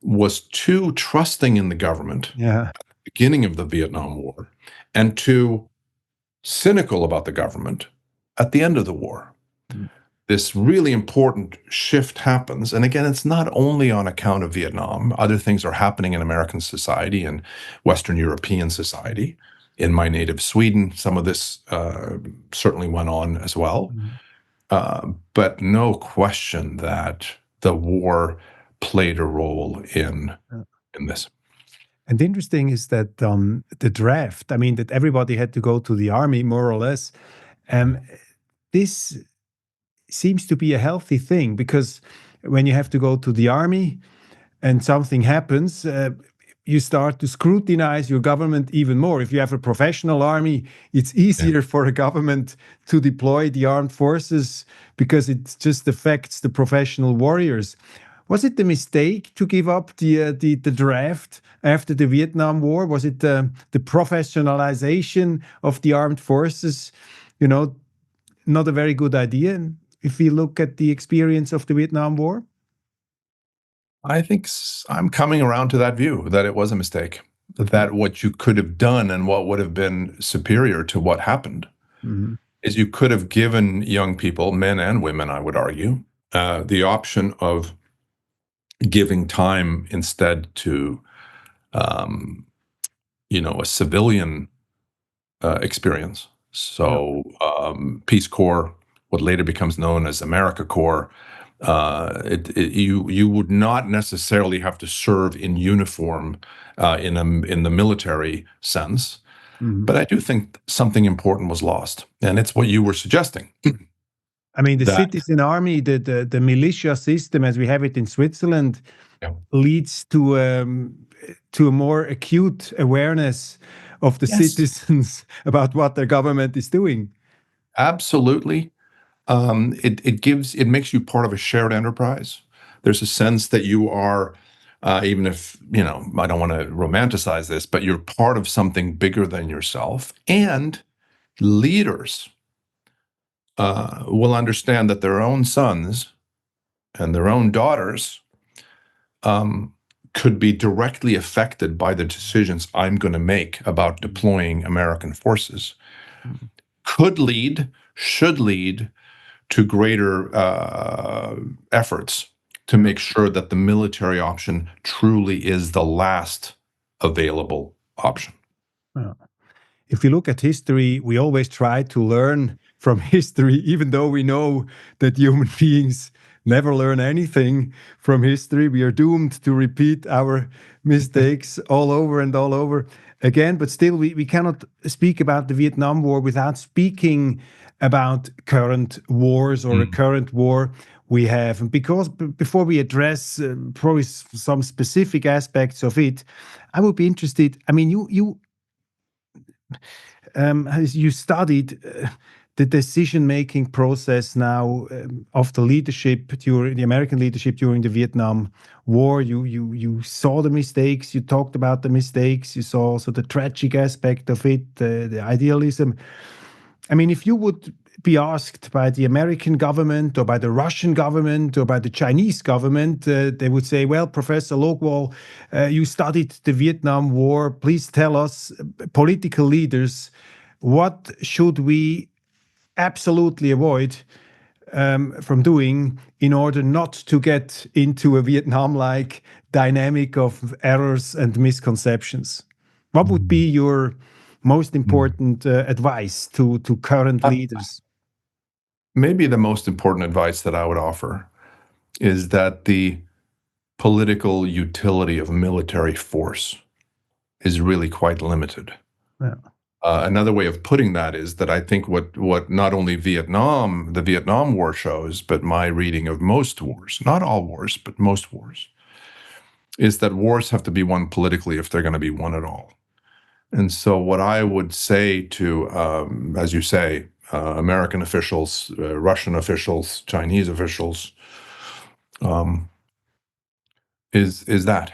was too trusting in the government at the beginning of the Vietnam War and too cynical about the government at the end of the war. this really important shift happens. And again, it's not only on account of Vietnam. Other things are happening in American society and Western European society. In my native Sweden, some of this certainly went on as well. But no question that the war played a role in this. And interesting is that the draft, I mean, that everybody had to go to the army, more or less. This seems to be a healthy thing, because when you have to go to the army and something happens, you start to scrutinize your government even more. If you have a professional army, it's easier for a government to deploy the armed forces because it just affects the professional warriors. Was it the mistake to give up the draft after the Vietnam War? Was it the professionalization of the armed forces, not a very good idea if you look at the experience of the Vietnam War? I think I'm coming around to that view, that it was a mistake, that what you could have done and what would have been superior to what happened is you could have given young people, men and women, I would argue, the option of giving time instead to, a civilian experience. So Peace Corps, what later becomes known as America Corps, you would not necessarily have to serve in uniform in the military sense. But I do think something important was lost, and it's what you were suggesting. I mean, the citizen army, the militia system, as we have it in Switzerland, leads to a more acute awareness of the citizens about what their government is doing. Absolutely. It makes you part of a shared enterprise. There's a sense that you are, even if, I don't want to romanticize this, but you're part of something bigger than yourself. And leaders will understand that their own sons and their own daughters could be directly affected by the decisions I'm going to make about deploying American forces. Could lead, should lead to greater efforts to make sure that the military option truly is the last available option. If you look at history, we always try to learn from history, even though we know that human beings never learn anything from history. We are doomed to repeat our mistakes all over and all over again. But still, we cannot speak about the Vietnam War without speaking about current wars or a current war we have. And because before we address probably some specific aspects of it, I would be interested. I mean, you studied the decision-making process now of the leadership during the American leadership during the Vietnam War. You saw the mistakes. You talked about the mistakes. You saw also the tragic aspect of it, the idealism. I mean, if you would be asked by the American government or by the Russian government or by the Chinese government, they would say, well, Professor Logevall, you studied the Vietnam War. Please tell us, political leaders, what should we absolutely avoid from doing in order not to get into a Vietnam-like dynamic of errors and misconceptions? What would be your most important advice to current leaders? Maybe the most important advice that I would offer is that the political utility of military force is really quite limited. Another way of putting that is that I think what not only the Vietnam War shows, but my reading of most wars, not all wars, but most wars, is that wars have to be won politically if they're going to be won at all. And so what I would say to, as you say, American officials, Russian officials, Chinese officials, is that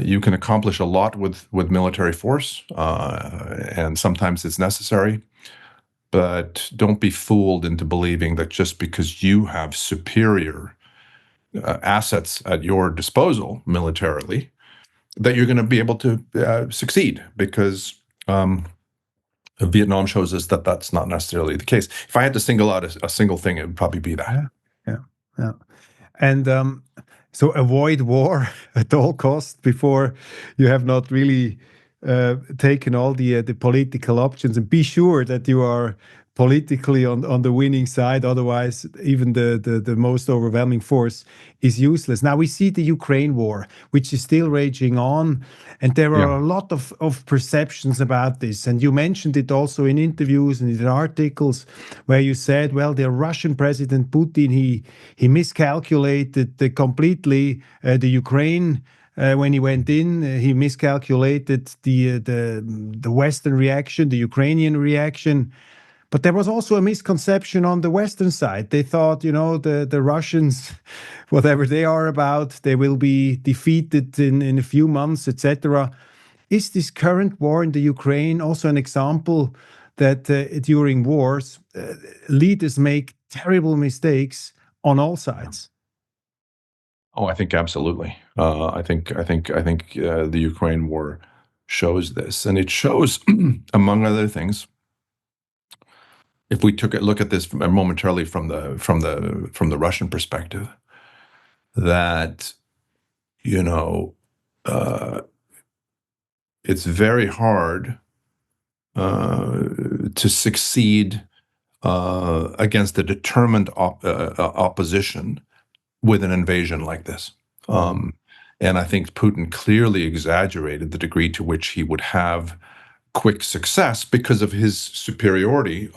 you can accomplish a lot with military force, and sometimes it's necessary, but don't be fooled into believing that just because you have superior assets at your disposal militarily, that you're going to be able to succeed, because Vietnam shows us that that's not necessarily the case. If I had to single out a single thing, it would probably be that. Yeah, yeah, yeah. And so avoid war at all costs before you have not really taken all the political options, and be sure that you are politically on the winning side. Otherwise, even the most overwhelming force is useless. Now we see the Ukraine war, which is still raging on, and there are a lot of perceptions about this. And you mentioned it also in interviews and in articles where you said, well, the Russian President Putin, he miscalculated completely the Ukraine. When he went in, he miscalculated the Western reaction, the Ukrainian reaction. But there was also a misconception on the Western side. They thought, the Russians, whatever they are about, they will be defeated in a few months, etc. Is this current war in the Ukraine also an example that during wars, leaders make terrible mistakes on all sides? Oh, I think absolutely. I think the Ukraine war shows this, and it shows, among other things, if we took a look at this momentarily from the Russian perspective, that it's very hard to succeed against a determined opposition with an invasion like this. And I think Putin clearly exaggerated the degree to which he would have quick success because of his superiority,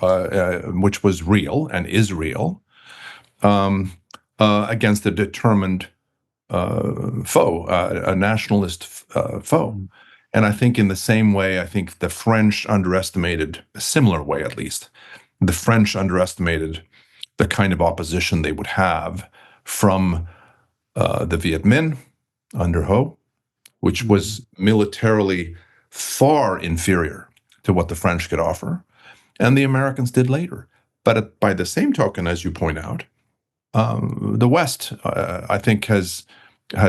which was real and is real, against a determined foe, a nationalist foe. And I think in the same way, I think the French underestimated, a similar way at least, the French underestimated the kind of opposition they would have from the Viet Minh under Ho, which was militarily far inferior to what the French could offer, and the Americans did later. But by the same token, as you point out, the West, I think, has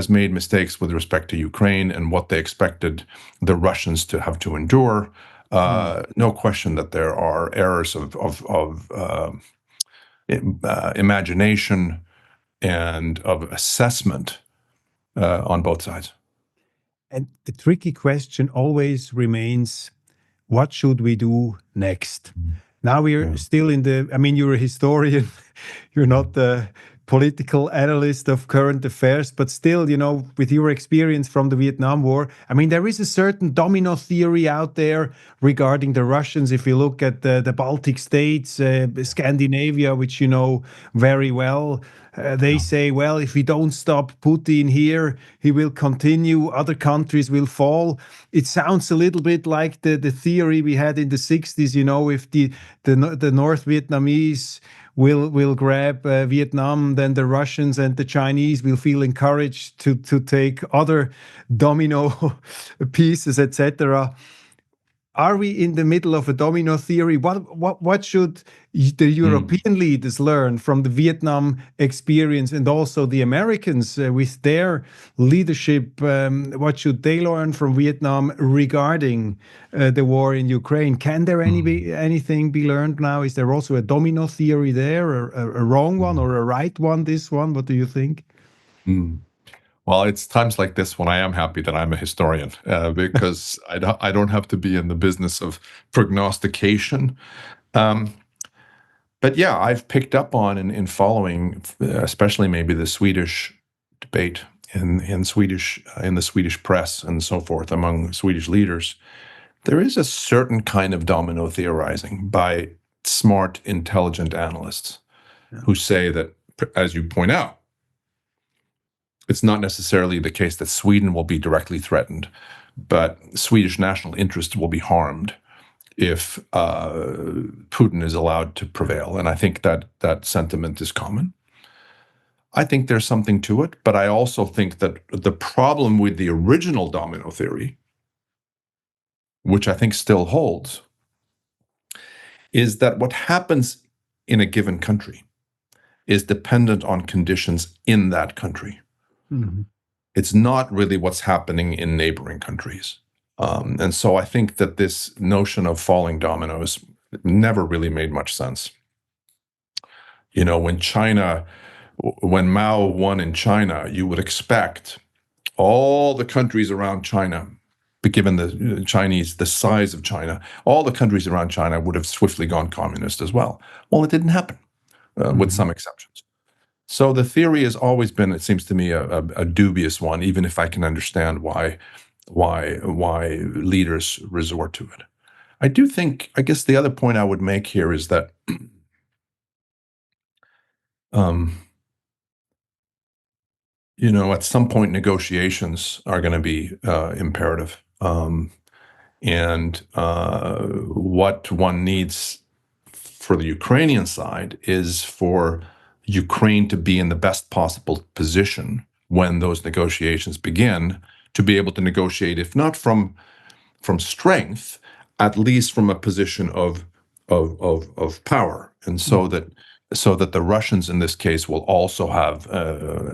made mistakes with respect to Ukraine and what they expected the Russians to have to endure. No question that there are errors of imagination and of assessment on both sides. And the tricky question always remains, what should we do next? Now we're still you're a historian, you're not the political analyst of current affairs, but still, with your experience from the Vietnam War, there is a certain domino theory out there regarding the Russians. If you look at the Baltic states, Scandinavia, which you know very well, they say, well, if we don't stop Putin here, he will continue, other countries will fall. It sounds a little bit like the theory we had in the 60s, if the North Vietnamese will grab Vietnam, then the Russians and the Chinese will feel encouraged to take other domino pieces, etc. Are we in the middle of a domino theory? What should the European leaders learn from the Vietnam experience, and also the Americans with their leadership? What should they learn from Vietnam regarding the war in Ukraine? Can there anything be learned now? Is there also a domino theory there, a wrong one or a right one? This one, what do you think? Well, it's times like this when I am happy that I'm a historian, because I don't have to be in the business of prognostication. But yeah, I've picked up on in following, especially maybe the Swedish debate in the Swedish press and so forth among Swedish leaders, there is a certain kind of domino theorizing by smart, intelligent analysts who say that, as you point out, it's not necessarily the case that Sweden will be directly threatened, but Swedish national interests will be harmed if Putin is allowed to prevail. And I think that sentiment is common. I think there's something to it, but I also think that the problem with the original domino theory, which I think still holds, is that what happens in a given country is dependent on conditions in that country. It's not really what's happening in neighboring countries. And so I think that this notion of falling dominoes never really made much sense. You know, when Mao won in China, you would expect all the countries around China, but given the size of China, all the countries around China would have swiftly gone communist as well. Well, it didn't happen, with some exceptions. So the theory has always been, it seems to me, a dubious one, even if I can understand why leaders resort to it. I guess the other point I would make here is that you know, at some point negotiations are going to be imperative. And what one needs for the Ukrainian side is for Ukraine to be in the best possible position when those negotiations begin, to be able to negotiate, if not from strength, at least from a position of power, and so that the Russians in this case will also have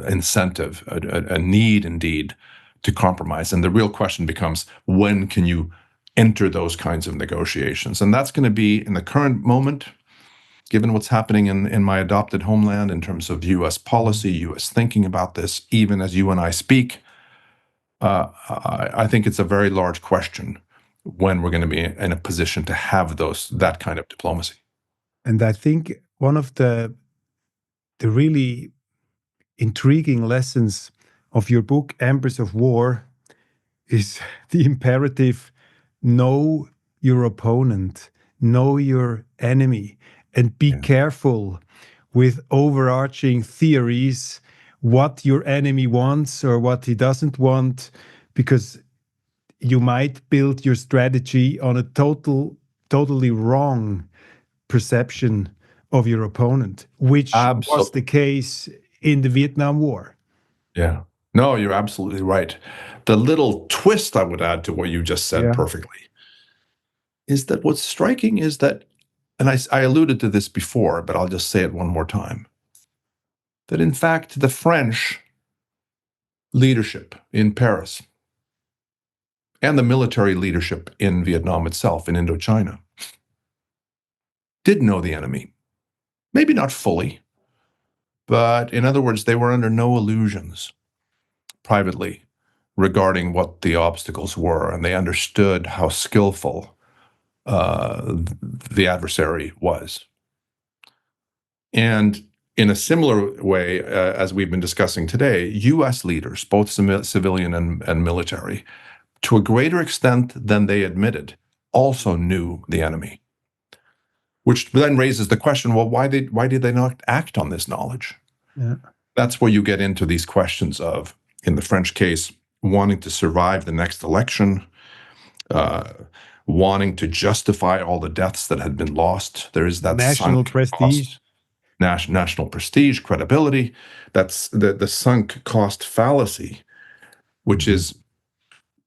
incentive, a need indeed, to compromise. And the real question becomes, when can you enter those kinds of negotiations? And that's going to be, in the current moment, given what's happening in my adopted homeland in terms of U.S. policy, U.S. thinking about this, even as you and I speak, I think it's a very large question when we're going to be in a position to have that kind of diplomacy. And I think one of the really intriguing lessons of your book, Embers of War, is the imperative: know your opponent, know your enemy, and be careful with overarching theories, what your enemy wants or what he doesn't want, because you might build your strategy on a totally wrong perception of your opponent, which was the case in the Vietnam War. Yeah. No, you're absolutely right. The little twist I would add to what you just said perfectly is that what's striking is that, and I alluded to this before, but I'll just say it one more time, that in fact, the French leadership in Paris and the military leadership in Vietnam itself, in Indochina, did know the enemy. Maybe not fully, but in other words, they were under no illusions privately regarding what the obstacles were, and they understood how skillful the adversary was. And in a similar way, as we've been discussing today, U.S. leaders, both civilian and military, to a greater extent than they admitted, also knew the enemy. Which then raises the question, well, why did they not act on this knowledge? Yeah. That's where you get into these questions of, in the French case, wanting to survive the next election, wanting to justify all the deaths that had been lost. There is that national prestige. National prestige, credibility. That's the sunk cost fallacy, which is,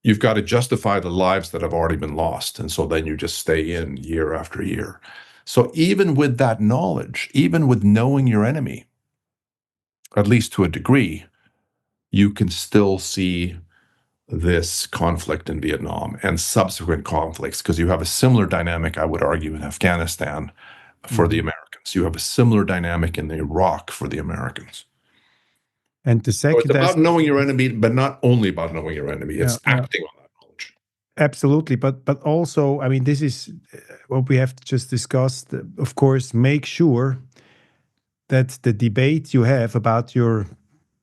you've got to justify the lives that have already been lost. And so then you just stay in year after year. So even with that knowledge, even with knowing your enemy, at least to a degree, you can still see this conflict in Vietnam and subsequent conflicts, because you have a similar dynamic, I would argue, in Afghanistan for the Americans. You have a similar dynamic in Iraq for the Americans. And the second, so it's about knowing your enemy, but not only about knowing your enemy. It's acting on that knowledge. Absolutely, but also, I mean, this is what we have just discussed. Of course, make sure that the debate you have about your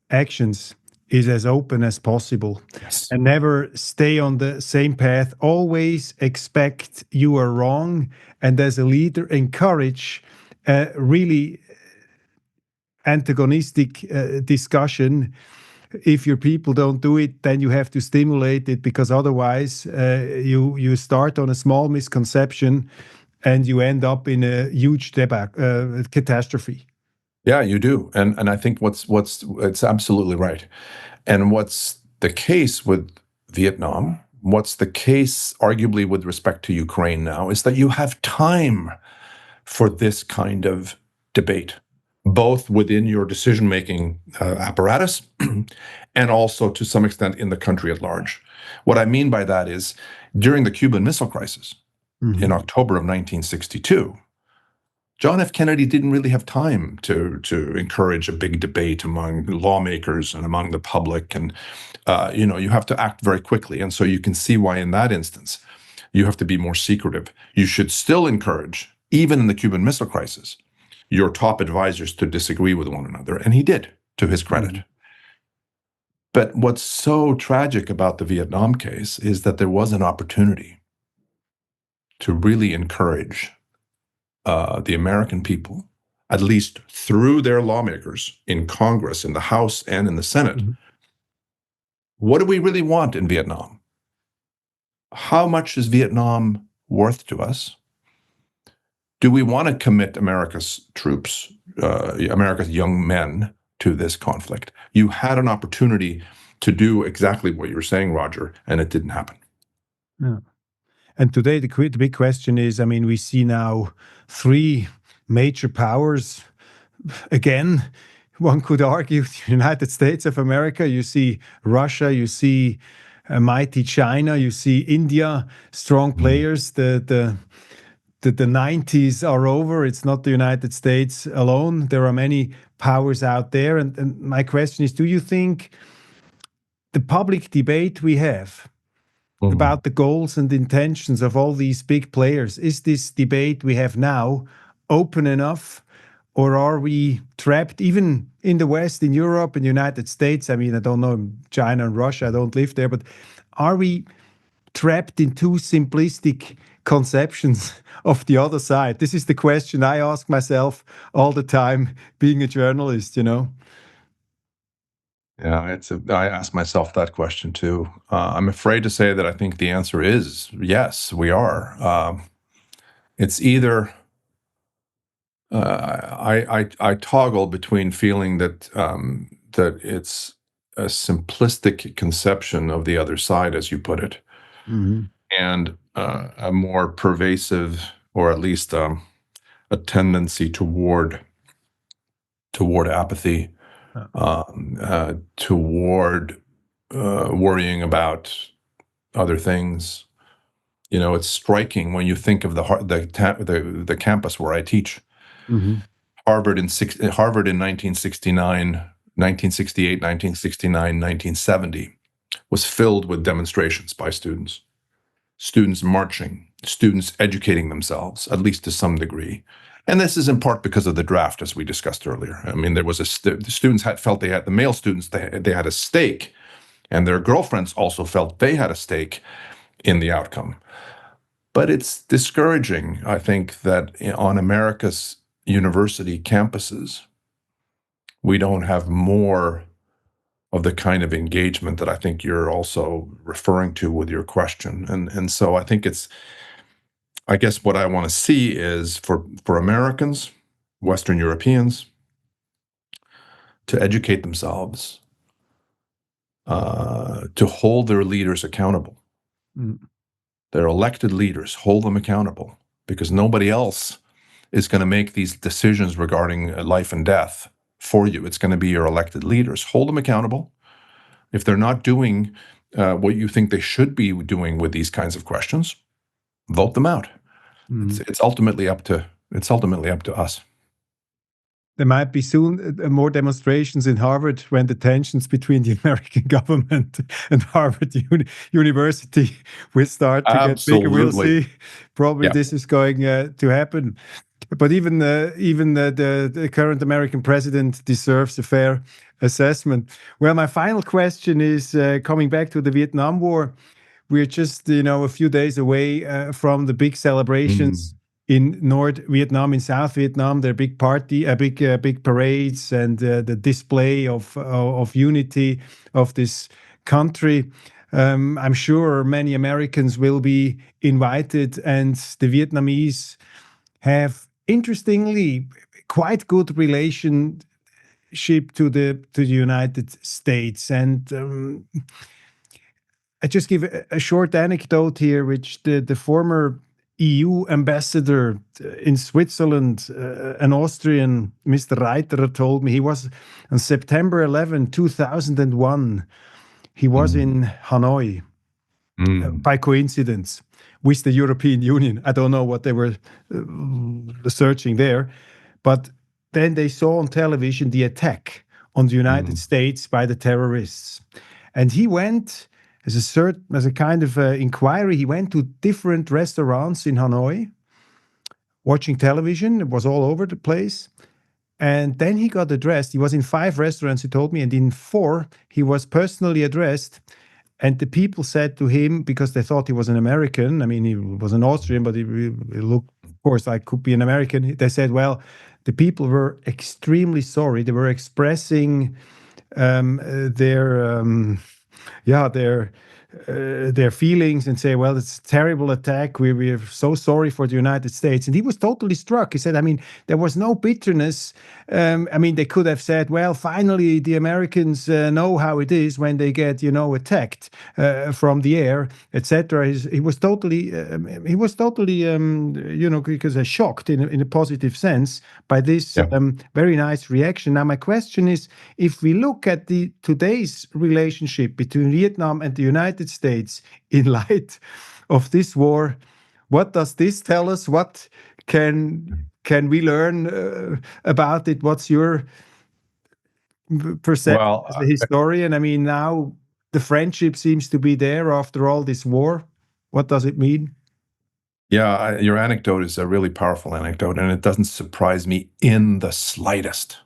actions is as open as possible. Yes. And never stay on the same path. Always expect you are wrong, and as a leader, encourage really antagonistic discussion. If your people don't do it, then you have to stimulate it, because otherwise you start on a small misconception and you end up in a huge catastrophe. Yeah, you do. And I think it's absolutely right. And what's the case with Vietnam, what's the case arguably with respect to Ukraine now, is that you have time for this kind of debate, both within your decision-making apparatus and also to some extent in the country at large. What I mean by that is during the Cuban Missile Crisis in October of 1962, John F. Kennedy didn't really have time to encourage a big debate among lawmakers and among the public. And, you have to act very quickly. And so you can see why in that instance, you have to be more secretive. You should still encourage, even in the Cuban Missile Crisis, your top advisors to disagree with one another. And he did, to his credit. But what's so tragic about the Vietnam case is that there was an opportunity to really encourage the American people, at least through their lawmakers in Congress, in the House, and in the Senate. What do we really want in Vietnam? How much is Vietnam worth to us? Do we want to commit America's troops, America's young men, to this conflict? You had an opportunity to do exactly what you're saying, Roger, and it didn't happen. Yeah. And today, the big question is, I mean, we see now 3 major powers. Again, one could argue the United States of America. You see Russia, you see mighty China, you see India, strong players. The 90s are over. It's not the United States alone. There are many powers out there. And my question is, do you think the public debate we have about the goals and intentions of all these big players, is this debate we have now open enough, or are we trapped even in the West, in Europe, in the United States? I mean, I don't know China and Russia, I don't live there, but are we trapped in too simplistic conceptions of the other side? This is the question I ask myself all the time, being a journalist, Yeah, I ask myself that question too. I'm afraid to say that I think the answer is yes, we are. It's either I toggle between feeling that that it's a simplistic conception of the other side, as you put it, and a more pervasive, or at least a tendency toward apathy, toward worrying about other things. It's striking when you think of the campus where I teach. Harvard in 1969, 1968, 1969, 1970 was filled with demonstrations by students marching, students educating themselves, at least to some degree. And this is in part because of the draft, as we discussed earlier. I mean, there was the students felt they had, the male students, they had a stake, and their girlfriends also felt they had a stake in the outcome. But it's discouraging, I think, that on America's university campuses, we don't have more of the kind of engagement that I think you're also referring to with your question. And so I think I guess what I want to see is for Americans, Western Europeans, to educate themselves, to hold their leaders accountable. Their elected leaders, hold them accountable, because nobody else is going to make these decisions regarding life and death for you. It's going to be your elected leaders. Hold them accountable. If they're not doing what you think they should be doing with these kinds of questions, vote them out. It's ultimately up to us. There might be soon more demonstrations in Harvard when the tensions between the American government and Harvard University will start to get bigger. We'll see. Probably this is going to happen. But even the current American president deserves a fair assessment. Well, my final question is coming back to the Vietnam War. We're just a few days away from the big celebrations in North Vietnam, in South Vietnam. There are big big parades, and the display of unity of this country. I'm sure many Americans will be invited, and the Vietnamese have, interestingly, quite good relationship to the United States. And I just give a short anecdote here, which the former EU ambassador in Switzerland, an Austrian, Mr. Reiterer, told me he was on September 11, 2001. He was in Hanoi by coincidence with the European Union. I don't know what they were searching there, but then they saw on television the attack on the United States by the terrorists. And he went, as a kind of inquiry, he went to different restaurants in Hanoi, watching television. It was all over the place. And then he got addressed. He was in 5 restaurants, he told me, and in 4, he was personally addressed. And the people said to him, because they thought he was an American, I mean, he was an Austrian, but he looked, of course, like could be an American. They said, well, the people were extremely sorry. They were expressing their feelings and say, well, it's a terrible attack. We're so sorry for the United States. And he was totally struck. He said, I mean, there was no bitterness. I mean, they could have said, well, finally, the Americans know how it is when they get, attacked from the air, etc. He was totally, because shocked in a positive sense by this very nice reaction. Now, my question is, if we look at today's relationship between Vietnam and the United States in light of this war, what does this tell us? What can we learn about it? What's your perception as a historian? I mean, now the friendship seems to be there after all this war. What does it mean? Yeah, your anecdote is a really powerful anecdote, and it doesn't surprise me in the slightest.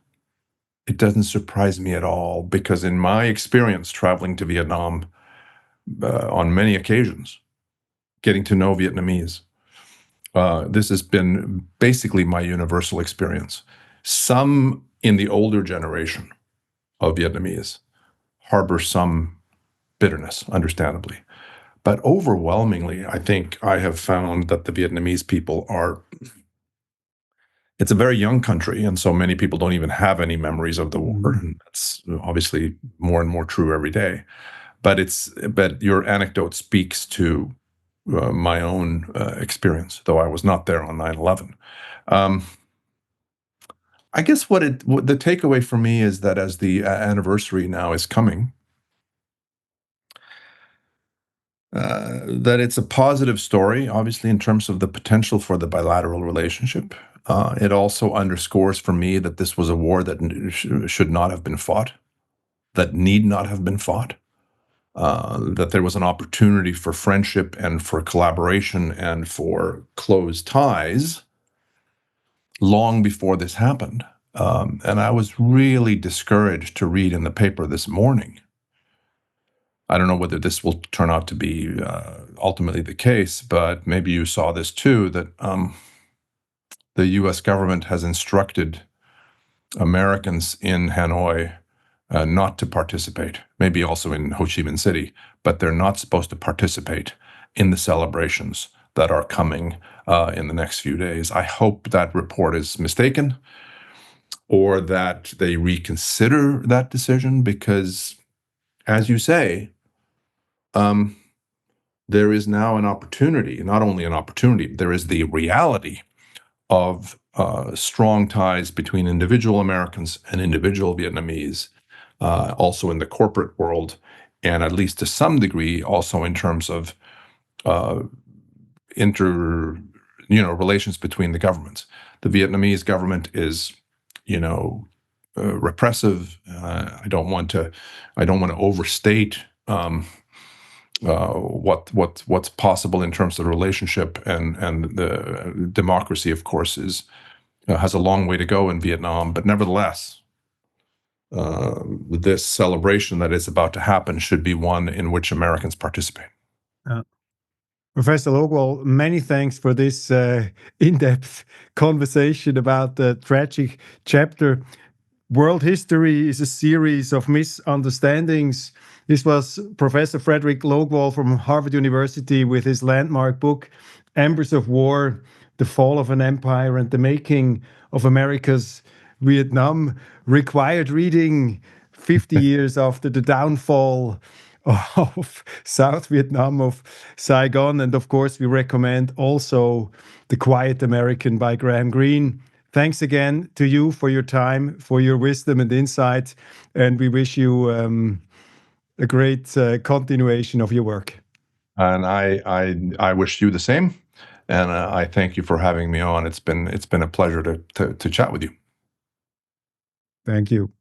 It doesn't surprise me at all, because in my experience traveling to Vietnam on many occasions, getting to know Vietnamese, this has been basically my universal experience. Some in the older generation of Vietnamese harbor some bitterness, understandably. But overwhelmingly, I think I have found that the Vietnamese people it's a very young country, and so many people don't even have any memories of the war. And that's obviously more and more true every day. But your anecdote speaks to my own experience, though I was not there on 9/11. I guess what the takeaway for me is that as the anniversary now is coming, that it's a positive story, obviously, in terms of the potential for the bilateral relationship. It also underscores for me that this was a war that should not have been fought, that need not have been fought. That there was an opportunity for friendship and for collaboration and for close ties long before this happened. And I was really discouraged to read in the paper this morning. I don't know whether this will turn out to be ultimately the case, but maybe you saw this too, that the US government has instructed Americans in Hanoi not to participate, maybe also in Ho Chi Minh City, but they're not supposed to participate in the celebrations that are coming in the next few days. I hope that report is mistaken, or that they reconsider that decision, because, as you say, there is now an opportunity, not only an opportunity, there is the reality of strong ties between individual Americans and individual Vietnamese, also in the corporate world, and at least to some degree also in terms of relations between the governments. The Vietnamese government is, repressive. I don't want to overstate what's possible in terms of the relationship, and the democracy, of course, has a long way to go in Vietnam. But nevertheless, this celebration that is about to happen should be one in which Americans participate. Professor Logevall, many thanks for this in-depth conversation about the tragic chapter. World history is a series of misunderstandings. This was Professor Fredrik Logevall from Harvard University with his landmark book, Embers of War, The Fall of an Empire and the Making of America's Vietnam. Required reading 50 years after the downfall of South Vietnam, of Saigon. And of course, we recommend also The Quiet American by Graham Greene. Thanks again to you for your time, for your wisdom and insight. And we wish you a great continuation of your work. And I wish you the same. And I thank you for having me on. It's been a pleasure to chat with you. Thank you.